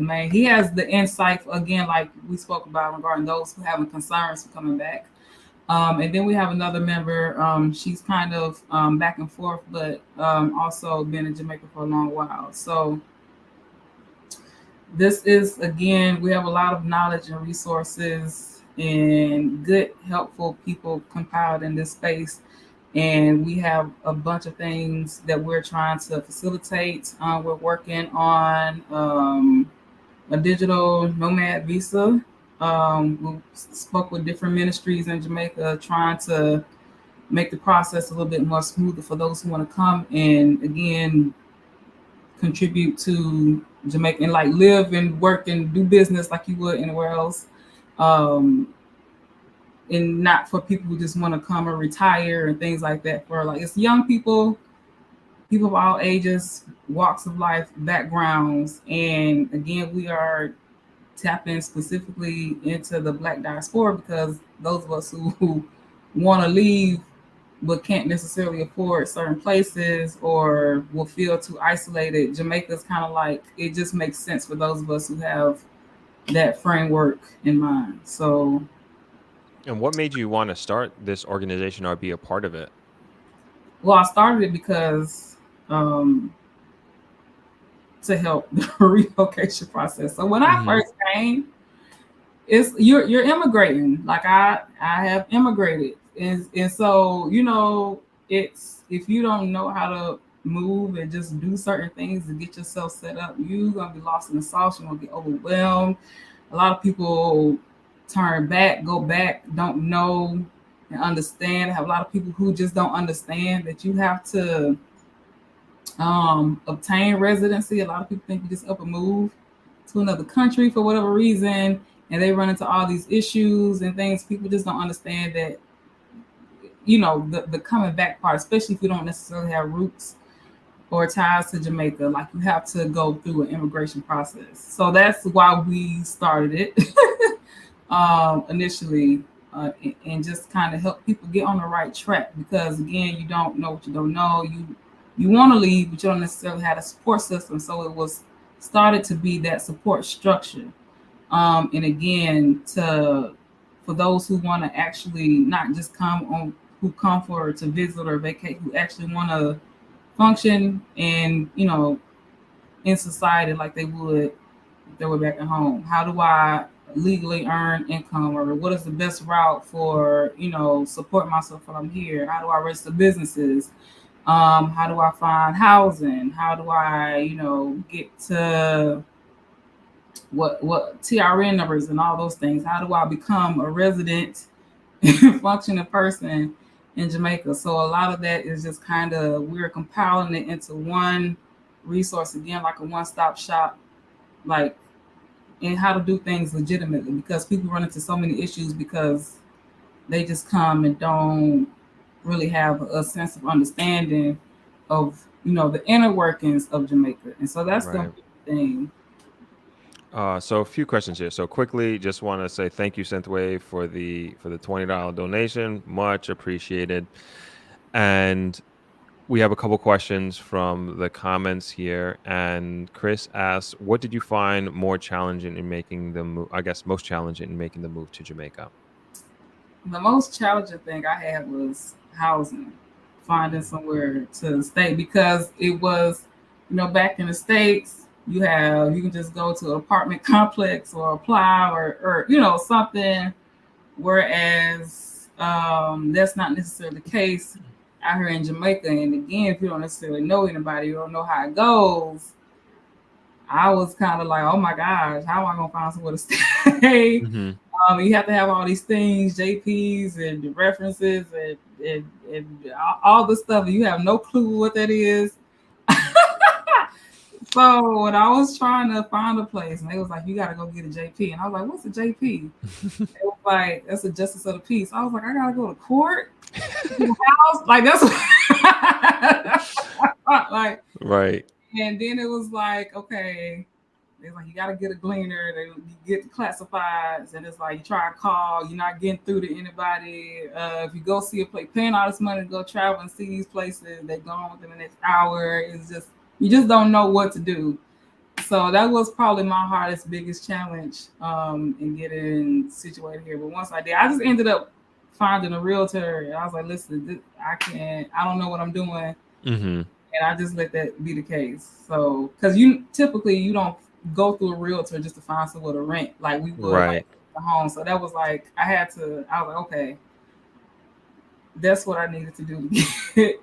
main. He has the insight again, like we spoke about regarding those who having concerns for coming back. And then we have another member. She's kind of back and forth, but also been in Jamaica for a long while. So this is again, we have a lot of knowledge and resources and good, helpful people compiled in this space. And we have a bunch of things that we're trying to facilitate. We're working on a digital nomad visa. We spoke with different ministries in Jamaica, trying to make the process a little bit more smoother for those who want to come and again contribute to Jamaica and like live and work and do business like you would anywhere else. Um, and not for people who just want to come and retire and things like that. For like it's young people, people of all ages, walks of life, backgrounds, and again, we are tapping specifically into the Black diaspora because those of us who want to leave but can't necessarily afford certain places or will feel too isolated. Jamaica's kind of like it just makes sense for those of us who have that framework in mind. So, And what made you want to start this organization or be a part of it? well, I started it because um, to help the relocation process. So when I Hmm. first came, it's you're immigrating. Like I have immigrated, and so it's if you don't know how to move and just do certain things to get yourself set up, you're gonna be lost in the sauce. You're gonna get overwhelmed. A lot of people turn back, go back, don't know and understand. I have a lot of people who just don't understand that you have to obtain residency. A lot of people think you just up and move to another country for whatever reason, and they run into all these issues and things. People just don't understand that the coming back part, especially if you don't necessarily have roots or ties to Jamaica. Like you have to go through an immigration process. So that's why we started it initially. And just kind of help people get on the right track because again, you don't know what you don't know. You want to leave, but you don't necessarily have a support system. So it was started to be that support structure. And again, to for those who want to actually not just come on, who come for to visit or vacate, who actually want to function and in society like they would if they were back at home. How do I legally earn income, or what is the best route for support myself while I'm here? How do I register businesses? How do I find housing? How do I get to what TRN numbers and all those things? How do I become a resident functioning person in Jamaica? So a lot of that is just kind of we're compiling it into one resource again, like a one-stop shop, like and how to do things legitimately because people run into so many issues because they just come and don't really have a sense of understanding of the inner workings of Jamaica, and so that's the Right. thing. So a few questions here. So quickly, just want to say thank you, Synthwave, for the $20 donation. Much appreciated. And we have a couple questions from the comments here. And Chris asks, what did you find more challenging in making the move? I guess most challenging in making the move to Jamaica. The most challenging thing I had was housing, finding somewhere to stay because it was, back in the States, you can just go to an apartment complex or apply or something. Whereas that's not necessarily the case out here in Jamaica. And again, if you don't necessarily know anybody, you don't know how it goes. I was kind of like, oh my gosh, how am I gonna find somewhere to stay? Mm-hmm. You have to have all these things, JPs and references and all the stuff. You have no clue what that is. So when I was trying to find a place, and they was like, "You got to go get a JP," and I was like, "What's a JP?" It was like, "That's a justice of the peace." I was like, "I gotta go to court, to the house, like that's like." Right. And then it was like, okay, it's like you gotta get a gleaner. They get the classifieds, and it's like you try to call, you're not getting through to anybody. If you go see a place, paying all this money to go travel and see these places, they're gone within the next hour. It's just you just don't know what to do. So that was probably my hardest, biggest challenge in getting situated here. But once I did, I just ended up finding a realtor. I was like, listen, I don't know what I'm doing. Mm-hmm. And I just let that be the case. So, because you don't go through a realtor just to find somewhere to rent like we would Right. like the home. So that was like, I was like, okay, that's what I needed to do to get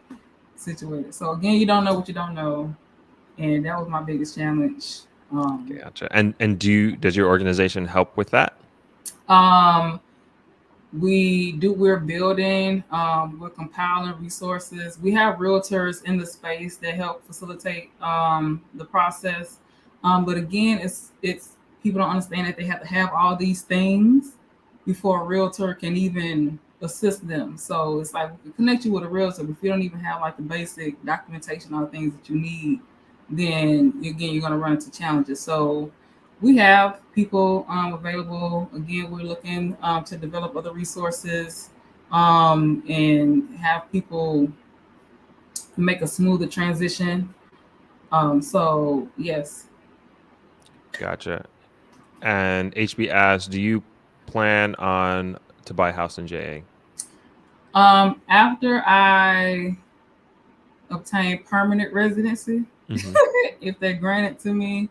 situated. So again, you don't know what you don't know. And that was my biggest challenge. Gotcha. And does your organization help with that? Um, we're building, we're compiling resources. We have realtors in the space that help facilitate the process. But again, it's people don't understand that they have to have all these things before a realtor can even assist them. So it's like we can connect you with a realtor, but if you don't even have like the basic documentation, all the things that you need, then again you're gonna run into challenges. So we have people available. Again, we're looking to develop other resources and have people make a smoother transition. So yes. Gotcha. And HB asks, do you plan on to buy a house in JA? After I obtain permanent residency, Mm-hmm. if they grant it to me,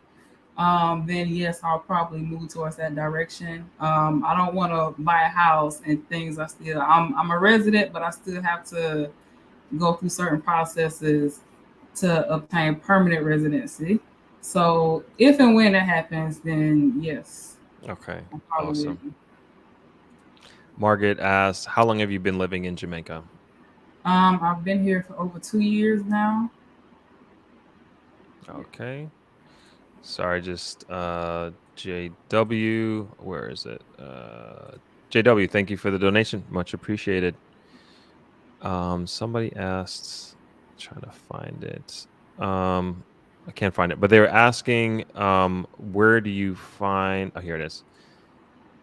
then yes, I'll probably move towards that direction. I don't want to buy a house and things are still. I'm a resident, but I still have to go through certain processes to obtain permanent residency. So if and when that happens, then yes, Okay. I probably will. Awesome. Margaret asks, how long have you been living in Jamaica? I've been here for over 2 years now. Okay. Sorry, just JW. Where is it? JW, thank you for the donation. Much appreciated. Somebody asked, trying to find it. I can't find it, but they were asking, where do you find? Oh, here it is.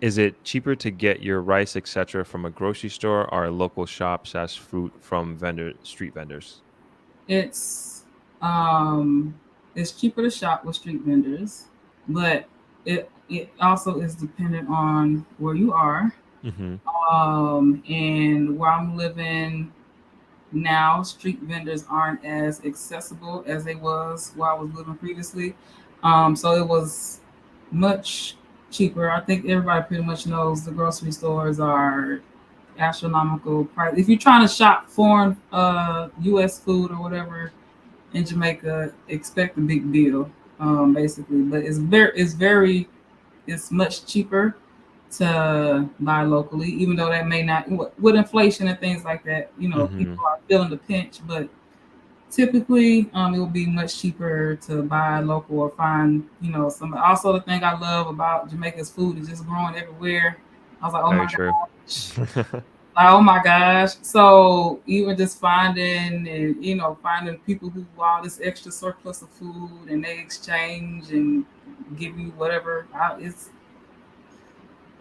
Is it cheaper to get your rice, etc., from a grocery store or a local shops as fruit from street vendors? It's um it's cheaper to shop with street vendors, but it also is dependent on where you are. Mm-hmm. And where I'm living now, street vendors aren't as accessible as they was where I was living previously. So it was much cheaper. I think everybody pretty much knows the grocery stores are astronomical price. If you're trying to shop foreign US food or whatever in Jamaica, expect a big bill, basically. But it's much cheaper to buy locally, even though that may not with inflation and things like that, Mm-hmm. people are feeling the pinch, but typically it will be much cheaper to buy local or find, some. Also, the thing I love about Jamaica's food is just growing everywhere. I was like, oh Very my true. gosh. Like, oh my gosh. So even just finding people who all this extra surplus of food and they exchange and give you whatever. It's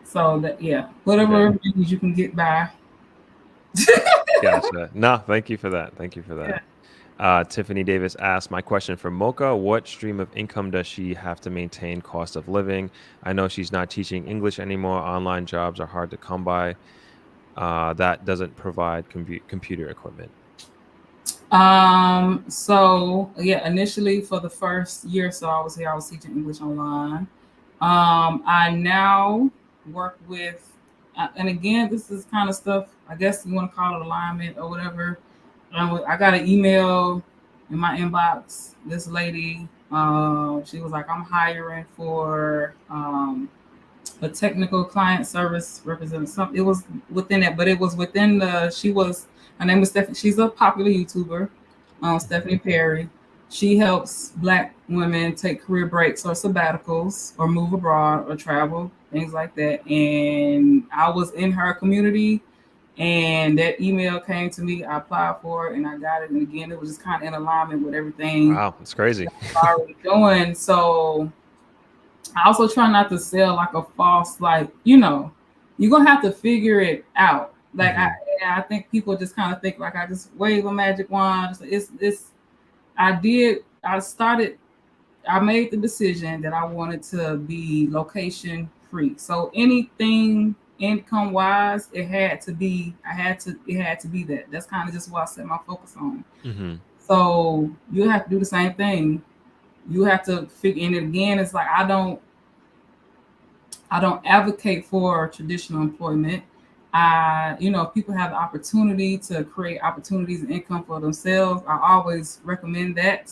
so that, yeah, whatever Very, means you can get by. Gotcha. No, thank you for that. Thank you for that. Yeah. Tiffany Davis asked, my question for Mocha, what stream of income does she have to maintain cost of living? I know she's not teaching English anymore. Online jobs are hard to come by. That doesn't provide computer equipment. So yeah, initially for the first year or so I was here, I was teaching English online. I now work with, and again, this is kind of stuff, I guess you want to call it alignment or whatever. I got an email in my inbox. This lady, she was like, I'm hiring for a technical client service representative. Some it was within it, but it was within the. She was her name was Stephanie. She's a popular YouTuber, Stephanie Perry. She helps Black women take career breaks or sabbaticals or move abroad or travel, things like that. And I was in her community, and that email came to me. I applied for it, and I got it. And again, it was just kind of in alignment with everything Wow, that's crazy. I was already doing. So I also try not to sell like a false, like, you're gonna have to figure it out. Like I think people just kind of think like I just wave a magic wand. It's I started I made the decision that I wanted to be location free. So anything income wise, it had to be that. That's kind of just what I set my focus on. Mm-hmm. So you have to do the same thing. You have to figure in it again. It's like I don't advocate for traditional employment. If people have the opportunity to create opportunities and income for themselves, I always recommend that.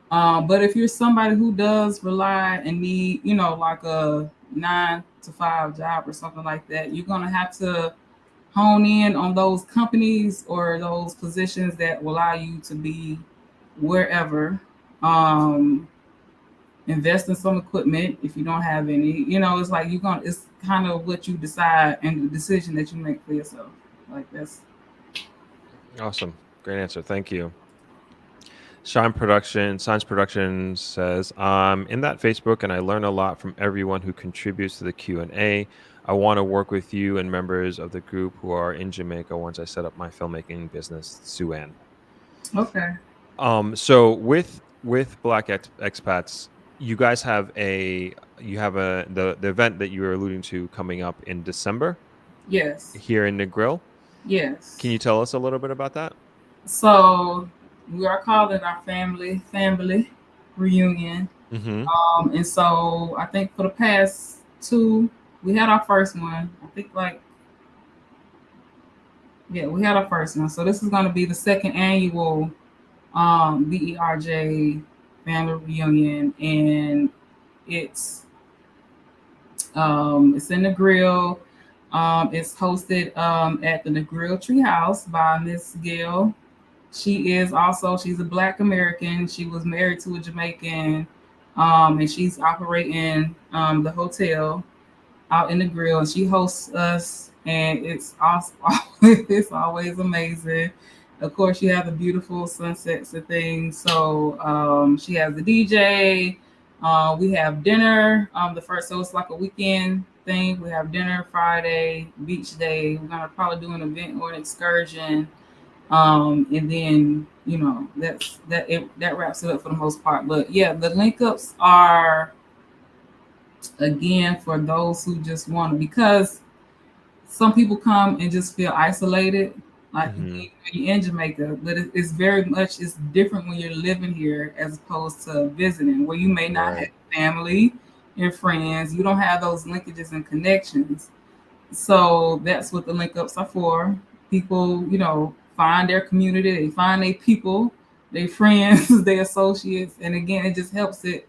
But if you're somebody who does rely and need, like a 9 to 5 job or something like that, you're gonna have to hone in on those companies or those positions that will allow you to be wherever. Um, Invest in some equipment if you don't have any. It's like it's kind of what you decide and the decision that you make for yourself. Like that's Awesome. Great answer. Thank you. Science Production says, I'm in that Facebook and I learn a lot from everyone who contributes to the Q&A. I want to work with you and members of the group who are in Jamaica once I set up my filmmaking business, Suan. okay. So with Black Expats, you guys have the event that you were alluding to coming up in December Yes. here in the Grill. Yes. Can you tell us a little bit about that? So we are calling our family reunion. Mm-hmm. And so I think for the past two, we had our first one. I think we had our first one. So this is going to be the second annual BERJ family reunion, and it's it's in the Grill. It's hosted at the Grill Treehouse by Miss Gail. She's a Black American. She was married to a Jamaican, and she's operating the hotel out in the Grill, and she hosts us, and it's awesome. It's always amazing. Of course, you have the beautiful sunsets and things. So she has the DJ. We have dinner. So it's like a weekend thing. We have dinner Friday, beach day. We're gonna probably do an event or an excursion, and then that wraps it up for the most part. But yeah, the link ups are again for those who just want to, because some people come and just feel isolated, like you're in Jamaica, but it's very much, it's different when you're living here as opposed to visiting, where you may not have family and friends. You don't have those linkages and connections. So that's what the link ups are for. People, find their community, they find their people, their friends, their associates, and again, it just helps it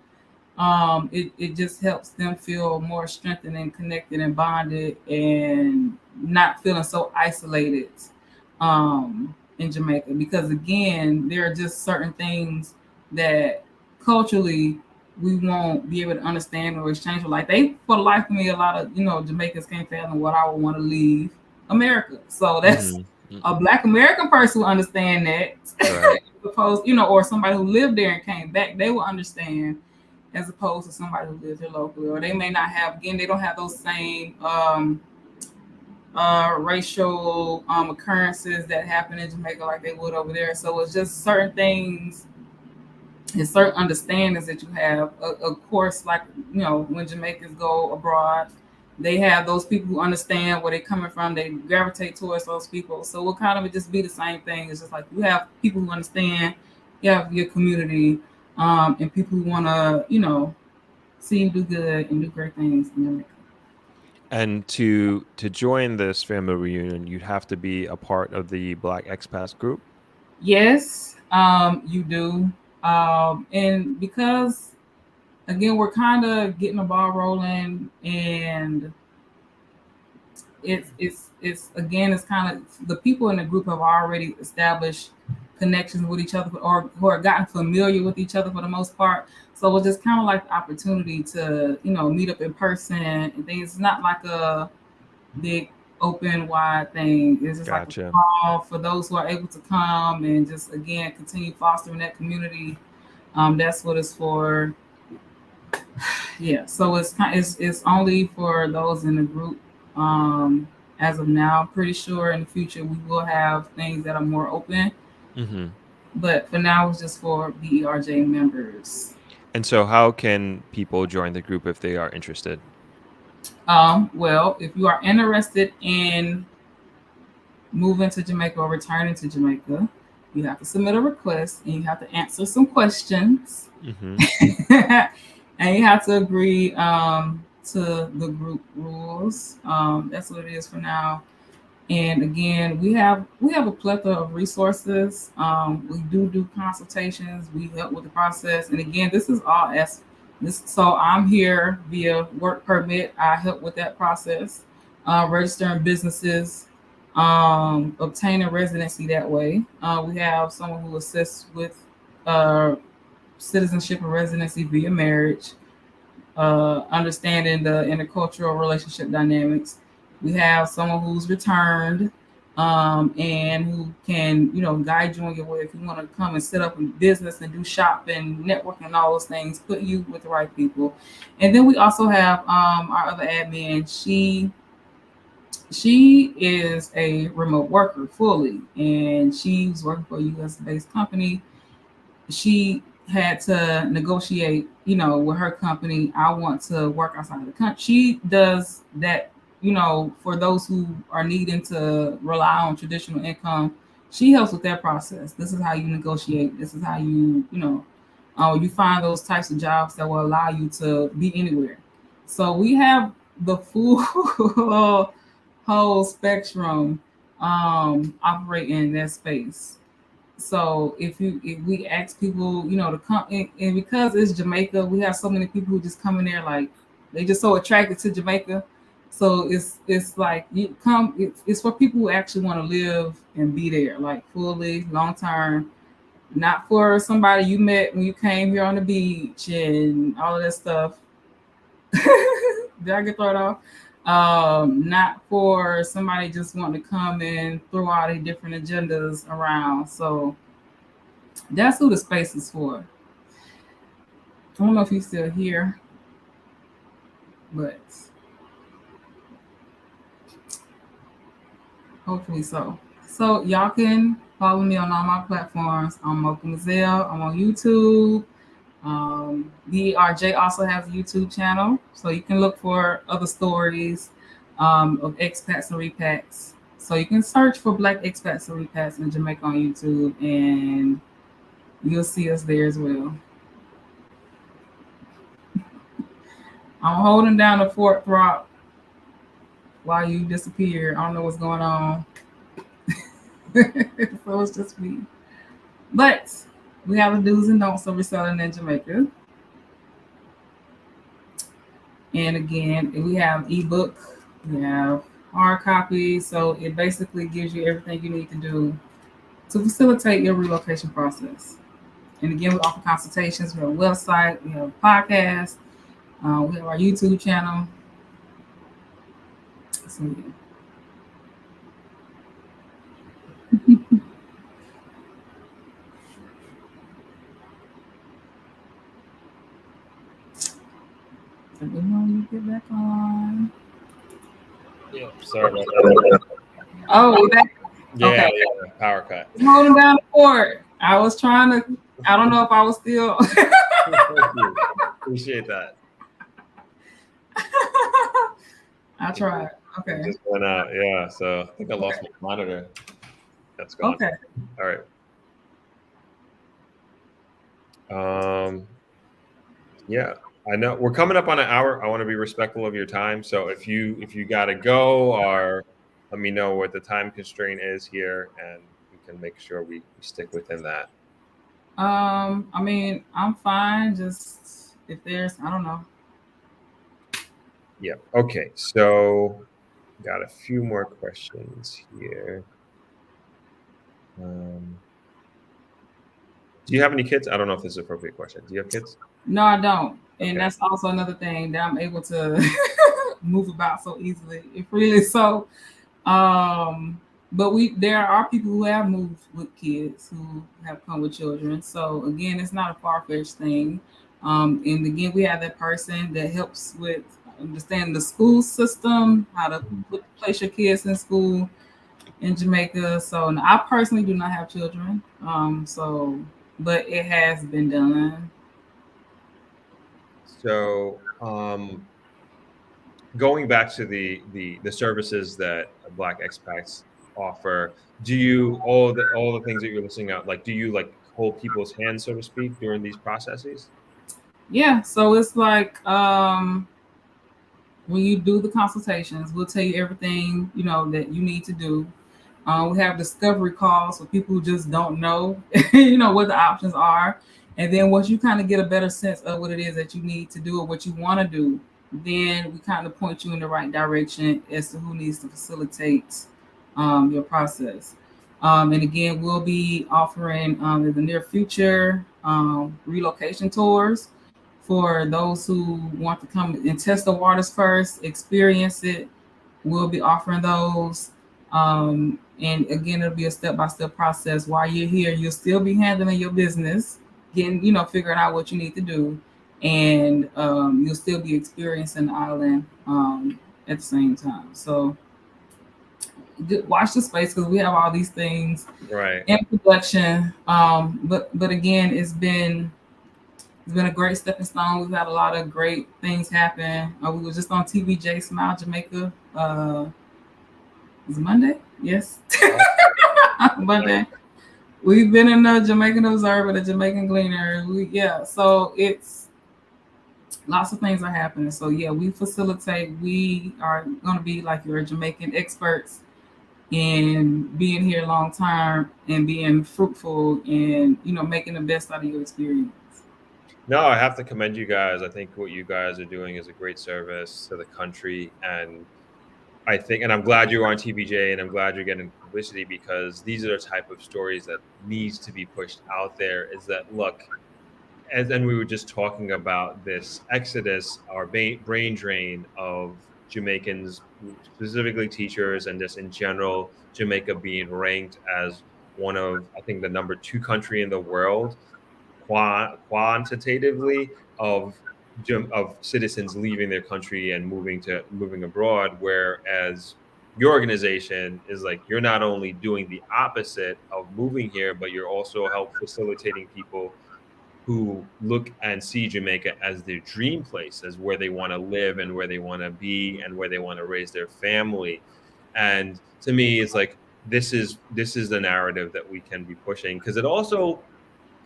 just helps them feel more strengthened and connected and bonded and not feeling so isolated in Jamaica. Because again, there are just certain things that culturally we won't be able to understand or exchange with. Like for the life of me, a lot of Jamaicans can't fathom what I would want to leave America. So that's a Black American person will understand that. Right. Suppose or somebody who lived there and came back, they will understand, as opposed to somebody who lives here locally, or they may not have, again, they don't have those same racial occurrences that happen in Jamaica like they would over there. So it's just certain things and certain understandings that you have. Of course, like when Jamaicans go abroad, they have those people who understand where they're coming from. They gravitate towards those people. So we'll kind of just be the same thing. It's just like you have people who understand. You have your community, and people who want to, see you do good and do great things in Jamaica. And to join this family reunion, you'd have to be a part of the Black Expats group. Yes, you do. And because again, we're kind of getting the ball rolling, and it's again, it's kind of the people in the group have already established connections with each other, or who are gotten familiar with each other for the most part. So it's just kind of like the opportunity to meet up in person and things. It's not like a big open wide thing. It's just like a Gotcha. call for those who are able to come and just again continue fostering that community. That's what it's for. Yeah, so it's only for those in the group. As of now, I'm pretty sure in the future we will have things that are more open, Hmm. but for now it's just for BERJ members. And so, how can people join the group if they are interested? Well, if you are interested in moving to Jamaica or returning to Jamaica, you have to submit a request and you have to answer some questions. Hmm. And you have to agree to the group rules. That's what it is for now. And again, we have a plethora of resources. We do consultations. We help with the process. And again, this is all as this. So I'm here via work permit. I help with that process, registering businesses, obtaining residency that way. We have someone who assists with uh, citizenship and residency via marriage, understanding the intercultural relationship dynamics. We have someone who's returned, and who can, guide you on your way if you want to come and set up a business and do shopping, networking, and all those things, put you with the right people. And then we also have our other admin. She is a remote worker fully, and she's working for a U.S. based company. She had to negotiate, with her company. I want to work outside of the country. She does that, for those who are needing to rely on traditional income. She helps with that process. This is how you negotiate. This is how you find those types of jobs that will allow you to be anywhere. So we have the full whole spectrum operating in that space. So if we ask people, to come and because it's Jamaica, we have so many people who just come in there like they just so attracted to Jamaica. So it's like you come. It's for people who actually want to live and be there, like fully, long term. Not for somebody you met when you came here on the beach and all of that stuff. Did I get thrown off? Not for somebody just wanting to come and throw all these different agendas around. So that's who the space is for. I don't know if he's still here, but hopefully so. So y'all can follow me on all my platforms. I'm Mocha Mazelle. I'm on YouTube. BRJ also has a YouTube channel, so you can look for other stories of expats and repats. So you can search for Black expats and repats in Jamaica on YouTube, and you'll see us there as well. I'm holding down the Fort Throck while you disappear. I don't know what's going on. So it's just me. But we have the do's and don'ts of reselling in Jamaica. And again, we have ebook, we have hard copy. So it basically gives you everything you need to do to facilitate your relocation process. And again, we offer consultations. We have a website, we have a podcast, we have our YouTube channel. So yeah. Let me know when you get back on. Yeah, sorry about that. Oh, that okay. Yeah, power cut. It's holding down the fort. I was trying to. I don't know if I was still. Thank you. Appreciate that. I tried. It Okay. just went out. Yeah, so I think I lost my monitor. That's gone. Okay. All right. Yeah, I know we're coming up on an hour. I want to be respectful of your time. So if you gotta go, or let me know what the time constraint is here, and we can make sure we stick within that. I mean, I'm fine. Just if there's, I don't know. Yeah. Okay. So got a few more questions here. Do you have any kids? I don't know if this is an appropriate question. Do you have kids? No, I don't. And Okay. that's also another thing that I'm able to move about so easily and freely. So, but there are people who have moved with kids who have come with children. So again, it's not a far fetched thing. And again, we have that person that helps with understanding the school system, how to place your kids in school in Jamaica. So I personally do not have children. But it has been done. So going back to the services that Black expats offer, do you all the things that you're listing out, like do you like hold people's hands, so to speak, during these processes? Yeah. So it's like when you do the consultations, we'll tell you everything that you need to do. We have discovery calls for people who just don't know, what the options are, and then once you kind of get a better sense of what it is that you need to do or what you want to do, then we kind of point you in the right direction as to who needs to facilitate your process. And again, we'll be offering in the near future relocation tours for those who want to come and test the waters first, experience it. We'll be offering those. And again, it'll be a step-by-step process. While you're here, you'll still be handling your business, figuring out what you need to do. And you'll still be experiencing the island at the same time. So watch the space because we have all these things Right. in production. But again, it's been a great stepping stone. We've had a lot of great things happen. We were just on TVJ Smile Jamaica. Was it Monday? Yes. Monday. We've been in the Jamaican Observer, the Jamaican Gleaner. So it's lots of things are happening. So yeah, we facilitate. We are going to be like your Jamaican experts in being here long term and being fruitful and making the best out of your experience. No, I have to commend you guys. I think what you guys are doing is a great service to the country, and I think, and I'm glad you're on TBJ, and I'm glad you're getting publicity, because these are the type of stories that needs to be pushed out there. Is that, look, and then we were just talking about this exodus or brain drain of Jamaicans, specifically teachers, and just in general, Jamaica being ranked as one of, I think, the number 2 country in the world quantitatively of citizens leaving their country and moving abroad, whereas your organization is like, you're not only doing the opposite of moving here, but you're also help facilitating people who look and see Jamaica as their dream place, as where they want to live and where they want to be and where they want to raise their family. And to me, it's like, this is the narrative that we can be pushing, because it also,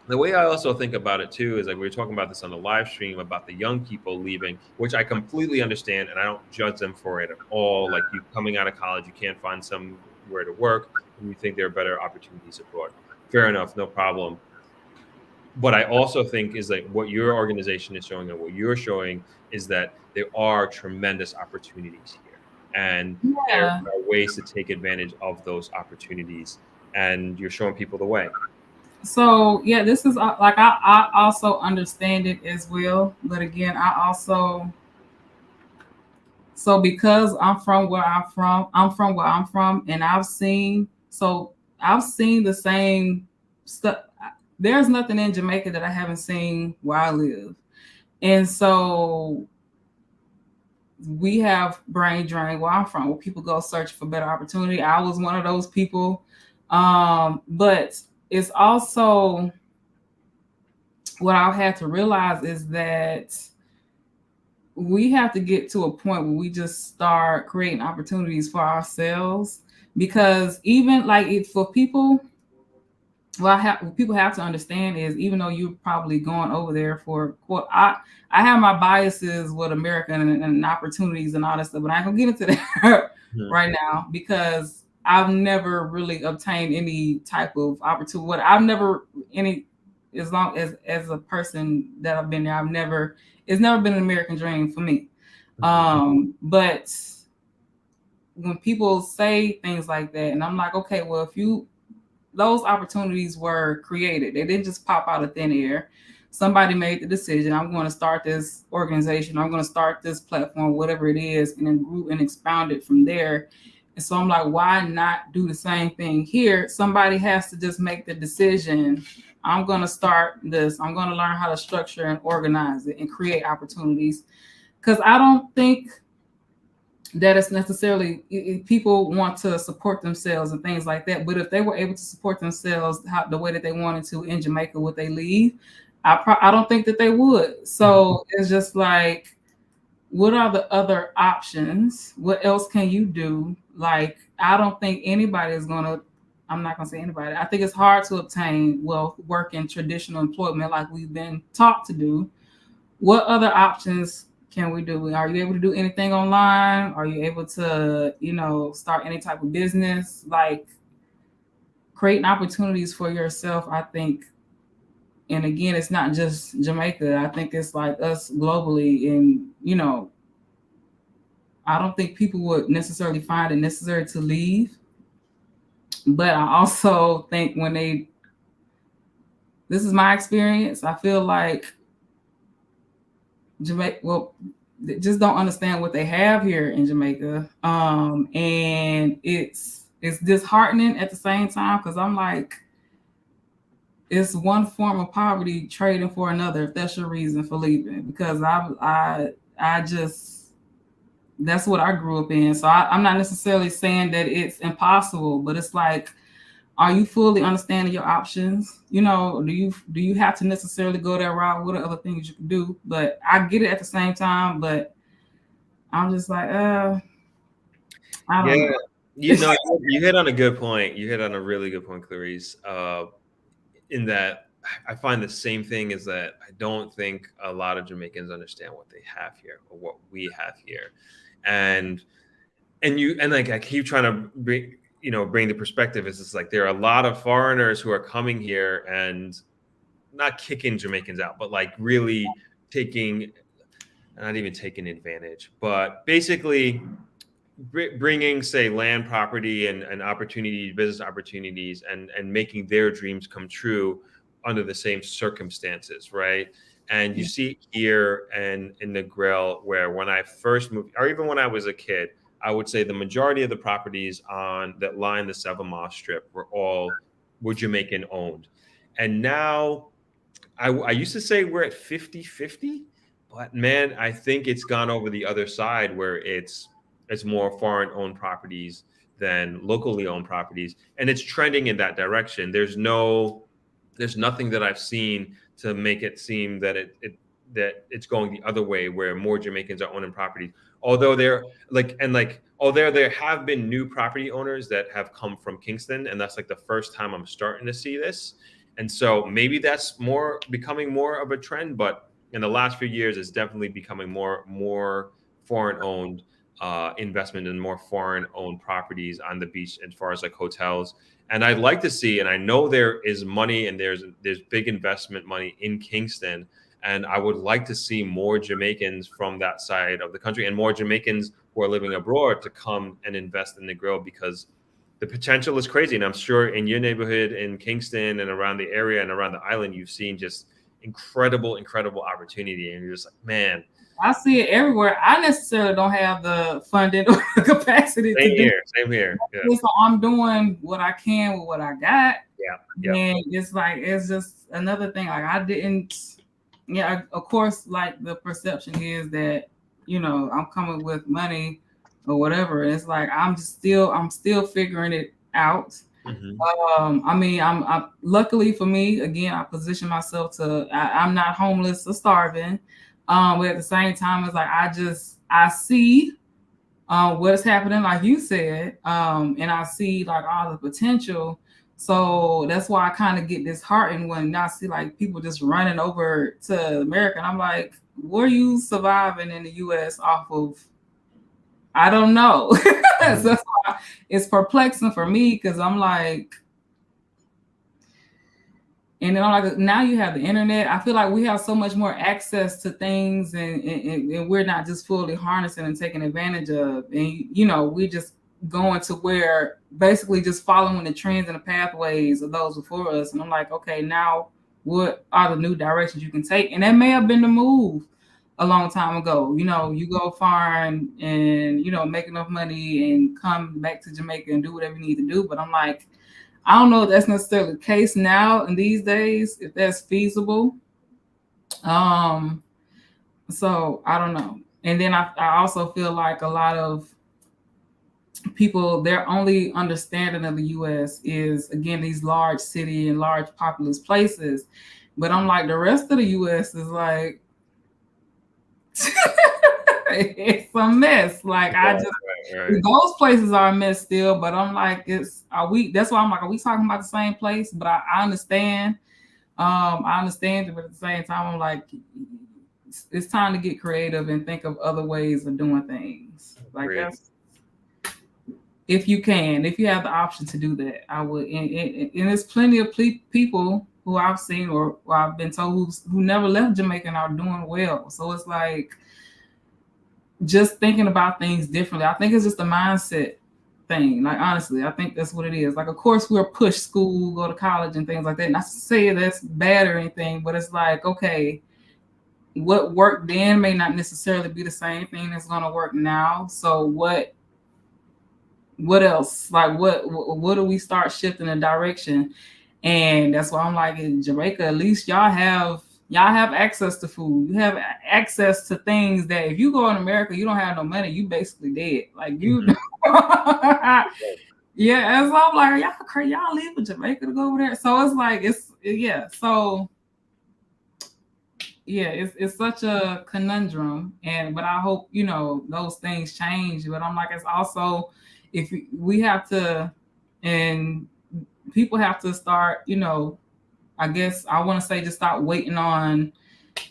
the way I also think about it too is, like, we were talking about this on the live stream about the young people leaving, which I completely understand, and I don't judge them for it at all. Like, you coming out of college, you can't find somewhere to work, and you think there are better opportunities abroad. Fair enough, no problem. But I also think is like what your organization is showing and what you're showing is that there are tremendous opportunities here, and there Yeah. are ways to take advantage of those opportunities, and you're showing people the way. So yeah, this is like I also understand it as well, but again, I also because I'm from where I'm from, and I've seen the same stuff. There's nothing in Jamaica that I haven't seen where I live, and so we have brain drain where I'm from, where people go search for better opportunity. I was one of those people. But it's also what I had to realize is that we have to get to a point where we just start creating opportunities for ourselves, because even like it for people, what people have to understand is, even though you're probably going over there for, well, I have my biases with America and opportunities and all that stuff, but I ain't gonna get into that right now, because I've never really obtained any type of opportunity. What I've never any as long as a person that I've been there, it's never been an American dream for me. But when people say things like that, and I'm like, okay, well, if you those opportunities were created. They didn't just pop out of thin air. Somebody made the decision. I'm going to start this organization. I'm going to start this platform, whatever it is, and then grew and expounded from there. And so I'm like, why not do the same thing here? Somebody has to just make the decision. I'm going to start this. I'm going to learn how to structure and organize it and create opportunities. Because I don't think that it's necessarily, people want to support themselves and things like that. But if they were able to support themselves the way that they wanted to in Jamaica, would they leave? I don't think that they would. So it's just like, what are the other options? What else can you do? Like, I don't think anybody is going to, I'm not going to say anybody. I think it's hard to obtain wealth, work in traditional employment like we've been taught to do. What other options can we do? Are you able to do anything online? Are you able to, start any type of business? Like, creating opportunities for yourself, I think. And again, it's not just Jamaica. I think it's like us globally. And, I don't think people would necessarily find it necessary to leave. But I also think this is my experience, I feel like Jamaica, they just don't understand what they have here in Jamaica. And it's disheartening at the same time, because I'm like, it's one form of poverty trading for another, if that's your reason for leaving. Because I just, that's what I grew up in. So I'm not necessarily saying that it's impossible, but it's like, are you fully understanding your options? Do you have to necessarily go that route? What are other things you can do? But I get it at the same time, but I'm just like, I don't know. You hit on a good point. You hit on a really good point, Clarice. In that, I find the same thing is that I don't think a lot of Jamaicans understand what they have here or what we have here, and like I keep trying to bring the perspective. Is it's like there are a lot of foreigners who are coming here and not kicking Jamaicans out, but like really not even taking advantage, but basically bringing, say, land property and opportunities, business opportunities, and making their dreams come true under the same circumstances, right? And you see here and in the Grill, where when I first moved, or even when I was a kid, I would say the majority of the properties on that line the 7 Mile Strip were Jamaican owned. And now I used to say we're at 50-50, but man, I think it's gone over the other side where it's more foreign owned properties than locally owned properties. And it's trending in that direction. There's nothing that I've seen to make it seem that that it's going the other way, where more Jamaicans are owning properties. Although although there have been new property owners that have come from Kingston, and that's like the first time I'm starting to see this. And so maybe that's becoming more of a trend, but in the last few years, it's definitely becoming more foreign owned investment and more foreign owned properties on the beach as far as like hotels. And I'd like to see, and I know there is money and there's big investment money in Kingston. And I would like to see more Jamaicans from that side of the country and more Jamaicans who are living abroad to come and invest in the Grill, because the potential is crazy. And I'm sure in your neighborhood in Kingston and around the area and around the island, you've seen just incredible opportunity. And you're just like, man. I see it everywhere. I necessarily don't have the funding or the capacity to do it. Same here. Yeah. So I'm doing what I can with what I got. Yeah. And it's just another thing. Like, I didn't, of course, like the perception is that I'm coming with money or whatever. And it's like I'm still figuring it out. I mean, I'm luckily for me, again, I position myself I'm not homeless or starving. But at the same time, it's like I see what's happening, like you said, and I see like all the potential. So that's why I kind of get disheartened when I see like people just running over to America. And I'm like, were you surviving in the US off of? I don't know. So that's why it's perplexing for me because I'm like, and then I'm like, now you have the internet. I feel like we have so much more access to things, and we're not just fully harnessing and taking advantage of. And we're just going to where basically just following the trends and the pathways of those before us. And I'm like, okay, now what are the new directions you can take? And that may have been the move a long time ago. You go far and make enough money and come back to Jamaica and do whatever you need to do. But I'm like, I don't know if that's necessarily the case now in these days, if that's feasible. So I don't know. And then I also feel like a lot of people, their only understanding of the US is, again, these large city and large populous places. But I'm like, the rest of the US is like, it's a mess. Like those places are a mess still, but I'm like, that's why I'm like, are we talking about the same place? But I understand. I understand it, but at the same time, I'm like, it's time to get creative and think of other ways of doing things. Like that's if you have the option to do that, I would. And there's plenty of people who I've seen or I've been told who never left Jamaica and are doing well. So it's like just thinking about things differently. I think it's just a mindset thing. Like, honestly, I think that's what it is. Like, of course, we're pushed school, go to college and things like that. Not to say that's bad or anything, but it's like, okay, what worked then may not necessarily be the same thing that's going to work now. So what else? Like, what do we start shifting the direction? And that's why I'm like, in Jamaica, at least y'all have access to food. You have access to things that if you go in America, you don't have no money, you basically dead. Like you yeah, and so I'm like, y'all crazy, y'all leaving Jamaica to go over there. So it's like it's such a conundrum. But I hope those things change. But I'm like, it's also, if we have to, and people have to start, I guess I want to say, just stop waiting on,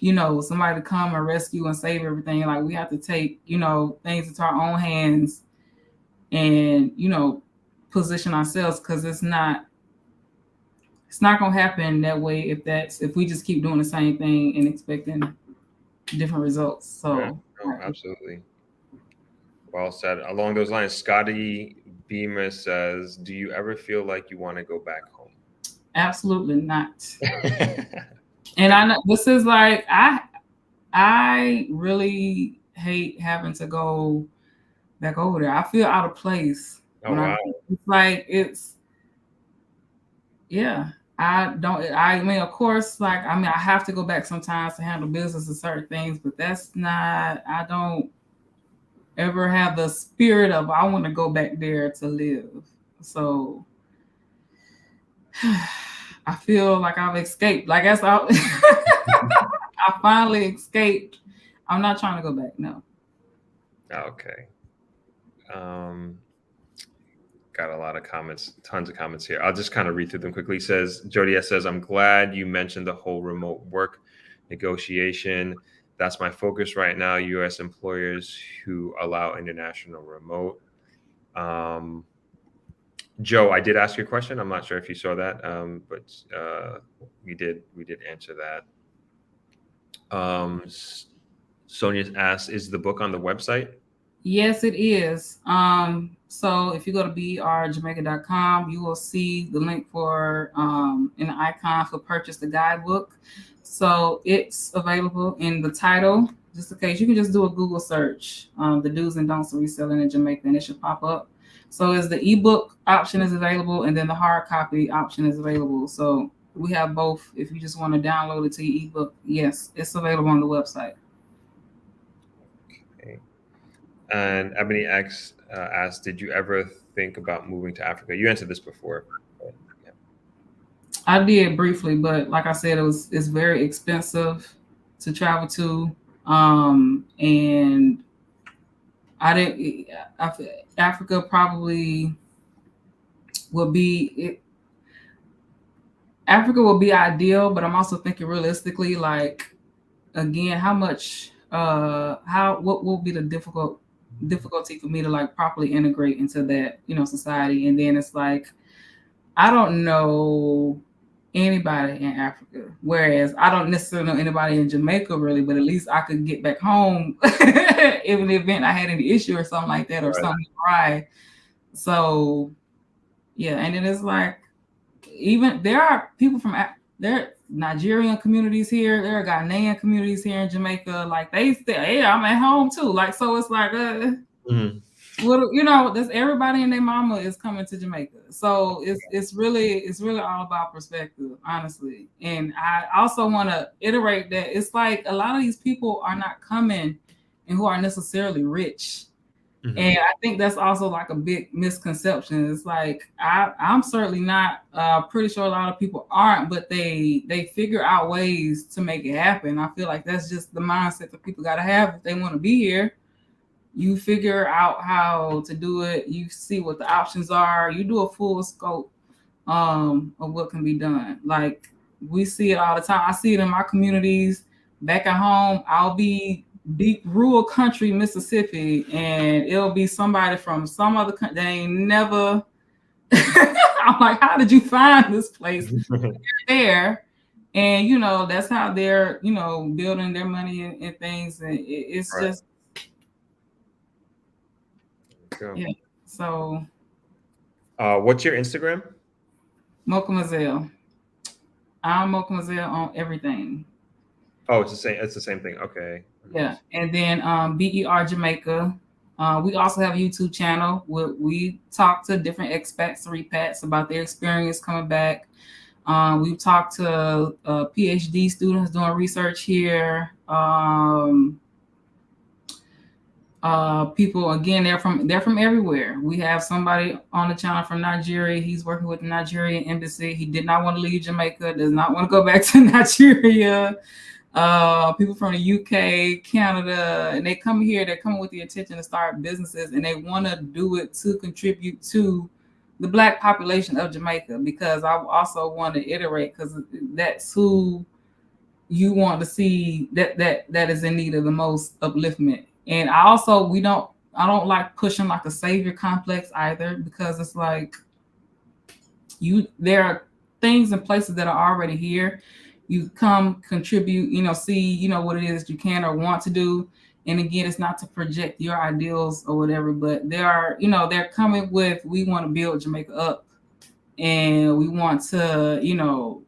somebody to come and rescue and save everything. Like, we have to take, things into our own hands and, position ourselves, because it's not going to happen that way if we just keep doing the same thing and expecting different results. So, absolutely. Well said. Along those lines, Scotty Beamer says, do you ever feel like you want to go back home? Absolutely not. And I know this is like, I really hate having to go back over there. I feel out of place. Oh, wow. It's like, I mean, of course, like, I have to go back sometimes to handle business and certain things, but I don't ever have the spirit of, I want to go back there to live. So I feel like I've escaped. Like, I finally escaped. I'm not trying to go back. No. Okay. Got a lot of comments, tons of comments here. I'll just kind of read through them quickly. Jody S says, I'm glad you mentioned the whole remote work negotiation. That's my focus right now. U.S. employers who allow international remote. Joe, I did ask you a question. I'm not sure if you saw that, but we did answer that. Sonia asked, is the book on the website? Yes, it is. So if you go to brjamaica.com, you will see the link for an icon for purchase the guidebook. So it's available in the title. Just in case, you can just do a Google search, the do's and don'ts of reselling in Jamaica, and it should pop up. So as the ebook option is available, and then the hard copy option is available. So we have both. If you just want to download it to your ebook, yes, it's available on the website. And Ebony X asked, "Did you ever think about moving to Africa?" You answered this before. But, yeah. I did briefly, but like I said, it's very expensive to travel to, and I didn't. Africa probably would be it, Africa would be ideal, but I'm also thinking realistically, like again, how much, how what will be the difficulty for me to like properly integrate into that society, and then it's like I don't know anybody in Africa. Whereas I don't necessarily know anybody in Jamaica really, but at least I could get back home if in the event I had any issue or something like that or Right. something awry. So yeah, and then it's like even there are people from there are Nigerian communities here, there are Ghanaian communities here in Jamaica. Like they say, yeah, I'm at home too. Like so it's like Mm-hmm. well, there's everybody and their mama is coming to Jamaica. So it's really all about perspective, honestly. And I also want to iterate that it's like a lot of these people are not coming and who are necessarily rich. Mm-hmm. And I think that's also like a big misconception. It's like I'm certainly not. Pretty sure a lot of people aren't, but they figure out ways to make it happen. I feel like that's just the mindset that people got to have if they want to be here. You figure out how to do it. You see what the options are. You do a full scope of what can be done. Like we see it all the time. I see it in my communities back at home. I'll be deep rural country Mississippi, and it'll be somebody from some other country. They ain't never. I'm like, how did you find this place? There, and that's how they're building their money and things, and it's Right. just Go. yeah. So What's your Instagram? Mocha Mazel. I'm Mocha Mazel on everything. Oh, it's the same. It's the same thing. Okay. Yeah. And then BER Jamaica. We also have a YouTube channel where we talk to different expats, repats about their experience coming back. We've talked to PhD students doing research here. People again, they're from everywhere. We have somebody on the channel from Nigeria. He's working with the Nigerian embassy. He did not want to leave Jamaica, does not want to go back to Nigeria. People from the UK, Canada, and they come here, they're coming with the intention to start businesses, and they want to do it to contribute to the Black population of Jamaica, because I also want to iterate, because that's who you want to see that is in need of the most upliftment. And I don't like pushing like a savior complex either, because it's like there are things and places that are already here. You come contribute, see, what it is you can or want to do. And again, it's not to project your ideals or whatever, but they're coming with, we want to build Jamaica up, and we want to,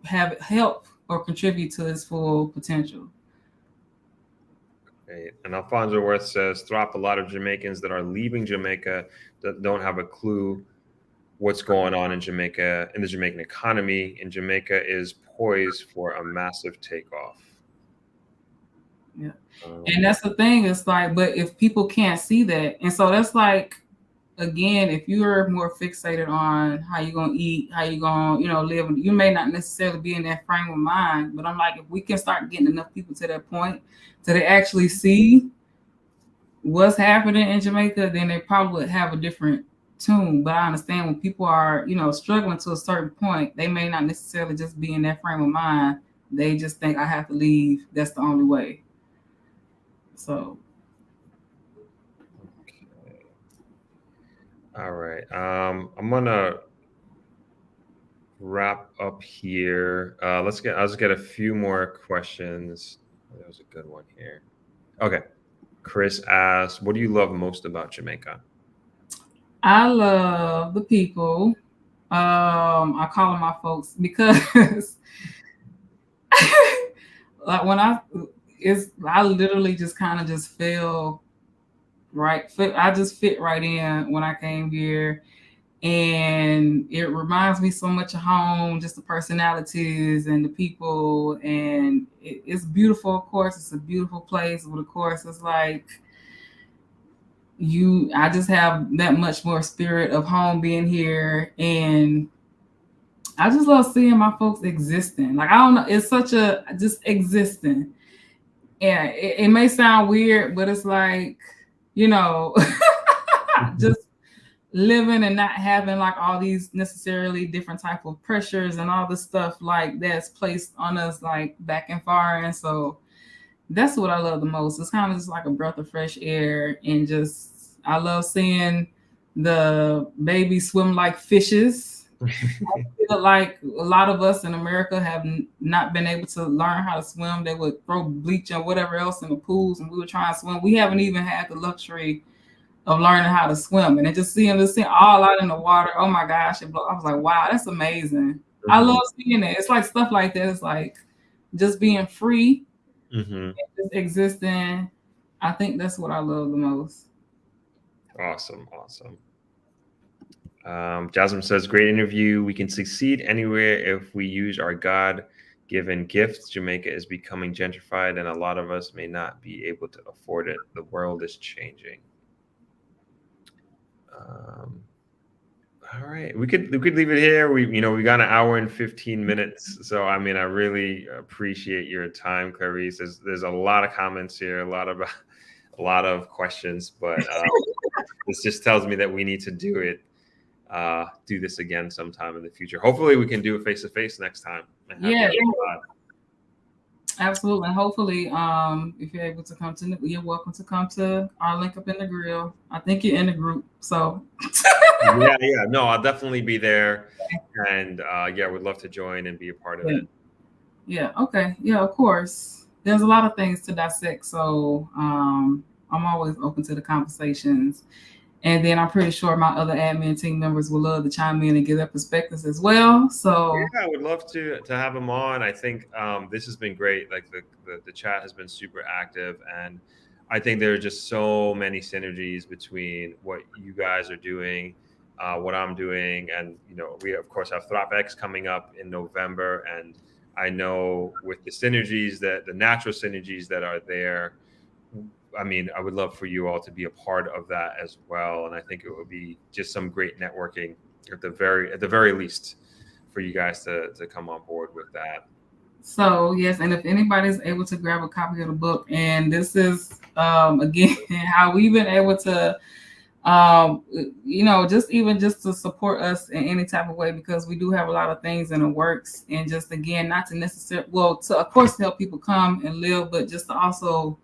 have help or contribute to its full potential. Okay. And Alfonso Worth says, "Throp, a lot of Jamaicans that are leaving Jamaica that don't have a clue what's going on in Jamaica, in the Jamaican economy, and Jamaica is poised for a massive takeoff." Yeah. And that's the thing. It's like, but if people can't see that, and so that's like, again, if you're more fixated on how you're gonna eat, how you're gonna, live, you may not necessarily be in that frame of mind. But I'm like, if we can start getting enough people to that point so they actually see what's happening in Jamaica, then they probably would have a different tune. But I understand when people are, struggling to a certain point, they may not necessarily just be in that frame of mind. They just think, I have to leave. That's the only way. So. Okay. All right. I'm gonna wrap up here. I'll just get a few more questions. That was a good one here. Okay. Chris asks, "What do you love most about Jamaica?" I love the people. I call them my folks, because like when I literally just kind of just feel right. I just fit right in when I came here, and it reminds me so much of home. Just the personalities and the people, and it's beautiful. Of course, it's a beautiful place, but of course, it's like I just have that much more spirit of home being here, and I just love seeing my folks existing. Like, I don't know, it's such a just existing. And it may sound weird, but it's like, you know, just living and not having like all these necessarily different type of pressures and all the stuff like that's placed on us like back and far. And so that's what I love the most. It's kind of just like a breath of fresh air, and just I love seeing the babies swim like fishes. I feel like a lot of us in America have not been able to learn how to swim. They would throw bleach and whatever else in the pools, and we would try and swim. We haven't even had the luxury of learning how to swim, and then just seeing this thing all out in the water. Oh my gosh! I was like, wow, that's amazing. I love seeing it. It's like stuff like that. It's like just being free, just existing. I think that's what I love the most. Awesome. Jasmine says, great interview. We can succeed anywhere if we use our God-given gifts. Jamaica is becoming gentrified, and a lot of us may not be able to afford it. The world is changing. All right, we could leave it here. We got an hour and 15 minutes. So I mean, I really appreciate your time, Clarice. There's a lot of comments here, a lot of questions, but this just tells me that we need to do this again sometime in the future. Hopefully we can do it face to face next time. Yeah. Absolutely. And hopefully, if you're able to come to, you're welcome to come to our Link Up in the Grill. I think you're in the group, so. yeah. No, I'll definitely be there, and would love to join and be a part of it. Yeah. Okay. Yeah. Of course. There's a lot of things to dissect, so I'm always open to the conversations. And then I'm pretty sure my other admin team members will love to chime in and give their perspectives as well. So yeah, I would love to have them on. I think this has been great. Like the chat has been super active, and I think there are just so many synergies between what you guys are doing, what I'm doing, and we of course have ThropX coming up in November, and I know with the synergies the natural synergies that are there. I mean, I would love for you all to be a part of that as well, and I think it would be just some great networking at the very least for you guys to come on board with that. So yes, and if anybody's able to grab a copy of the book, and this is again how we've been able to just to support us in any type of way, because we do have a lot of things in the works, and just again not to necessarily to of course help people come and live, but just to also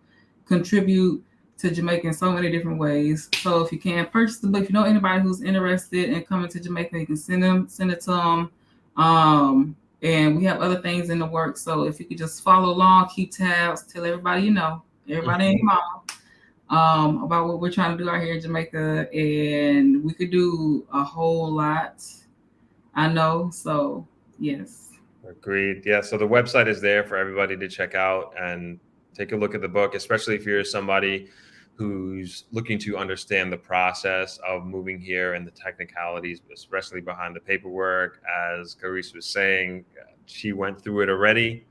contribute to Jamaica in so many different ways. So if you can purchase the book, if you know anybody who's interested in coming to Jamaica, you can send it to them. And we have other things in the works. So if you could just follow along, keep tabs, tell everybody everybody in your mom, about what we're trying to do out here in Jamaica, and we could do a whole lot. I know. So yes. Agreed. Yeah. So the website is there for everybody to check out and take a look at the book, especially if you're somebody who's looking to understand the process of moving here and the technicalities, especially behind the paperwork. As Clarice was saying, she went through it already,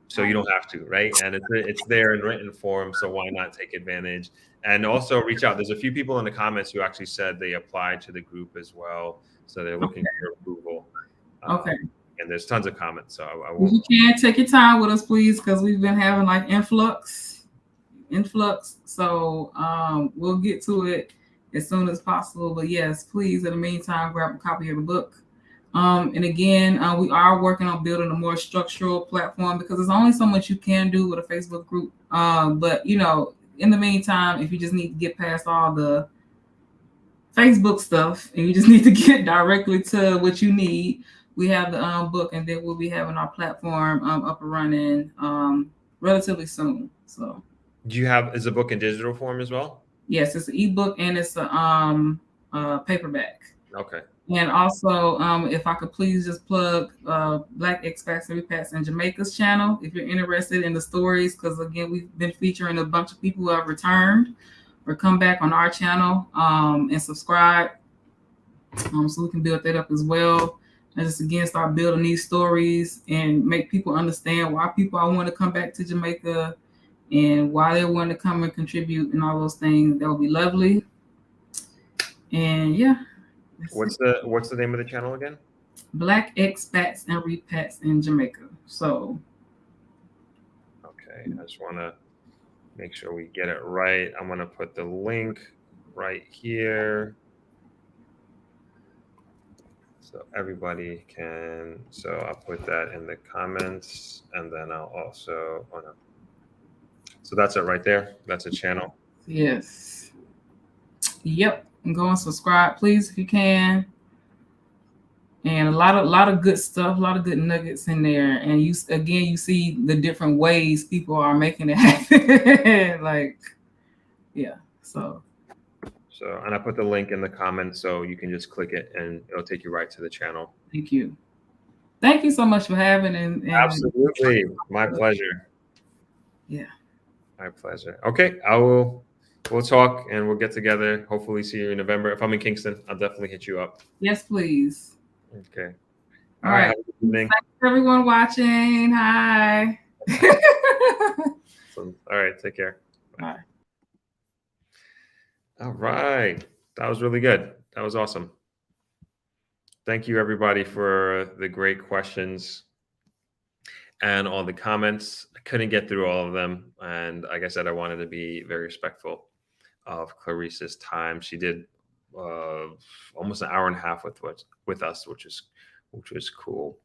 so you don't have to, right? And it's there in written form, so why not take advantage? And also reach out. There's a few people in the comments who actually said they applied to the group as well, so they're looking for approval. Okay. And there's tons of comments, so I won't. If you can, take your time with us, please, because we've been having like influx. So we'll get to it as soon as possible. But yes, please, in the meantime, grab a copy of the book. And again, we are working on building a more structural platform, because there's only so much you can do with a Facebook group. But in the meantime, if you just need to get past all the Facebook stuff and you just need to get directly to what you need, we have the book, and then we'll be having our platform up and running relatively soon. So, is the book in digital form as well? Yes, it's an ebook and it's a paperback. Okay. And also, if I could please just plug Black Expats and Repats in Jamaica's channel, if you're interested in the stories, because again, we've been featuring a bunch of people who have returned or come back on our channel, and subscribe, so we can build that up as well. And just again start building these stories and make people understand why people want to come back to Jamaica, And while they want to come and contribute and all those things, that would be lovely. And yeah. What's the name of the channel again? Black Expats and Repats in Jamaica. So okay, I just want to make sure we get it right. I'm going to put the link right here so everybody can. So I'll put that in the comments, and then I'll also so that's it right there. That's a channel. Yes. Yep. And go and subscribe, please, if you can. And a lot of good stuff, a lot of good nuggets in there. And you see the different ways people are making it happen. Like, yeah. So, and I put the link in the comments, so you can just click it and it'll take you right to the channel. Thank you. Thank you so much for having and absolutely, my pleasure. Yeah, my pleasure. Okay, we'll talk and we'll get together. Hopefully see you in November. If I'm in Kingston, I'll definitely hit you up. Yes, please. Okay. All right. Have a good evening. Thanks for everyone watching. Hi. All right. Take care. Bye. All right. That was really good. That was awesome. Thank you, everybody, for the great questions and all the comments. I couldn't get through all of them. And like I said, I wanted to be very respectful of Clarice's time. She did almost an hour and a half with us, which was cool.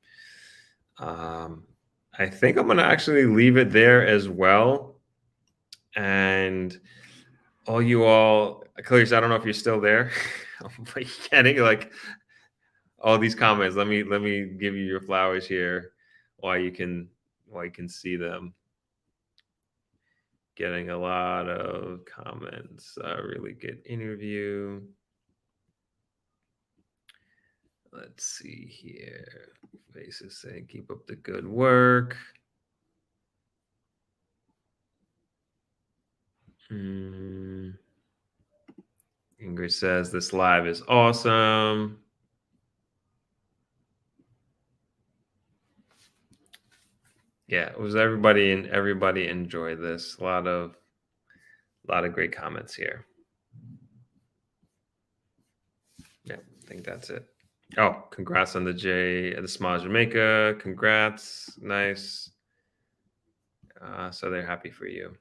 I think I'm going to actually leave it there as well. And Clarice, I don't know if you're still there, but you're getting like all these comments. Let me give you your flowers here while you can see them. Getting a lot of comments. Really good interview. Let's see here. Faces saying, keep up the good work. Ingrid says, this live is awesome. Yeah, it was everybody enjoyed this. A lot of great comments here. Yeah, I think that's it. Oh, congrats on the Smile Jamaica. Congrats. Nice. So they're happy for you.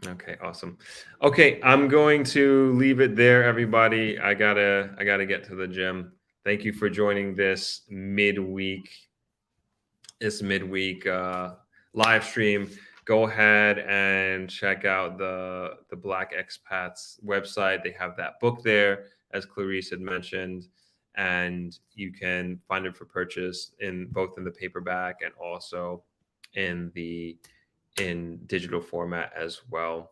Okay, awesome. Okay, I'm going to leave it there, everybody. I gotta get to the gym. Thank you for joining this midweek live stream. Go ahead and check out the Black Expats website. They have that book there, as Clarice had mentioned, and you can find it for purchase both in the paperback and also in digital format as well.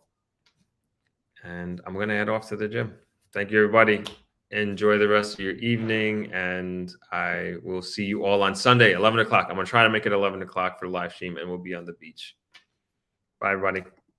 And I'm going to head off to the gym. Thank you, everybody. Enjoy the rest of your evening, and I will see you all on Sunday, 11 o'clock. I'm going to try to make it 11 o'clock for live stream, and we'll be on the beach. Bye, everybody.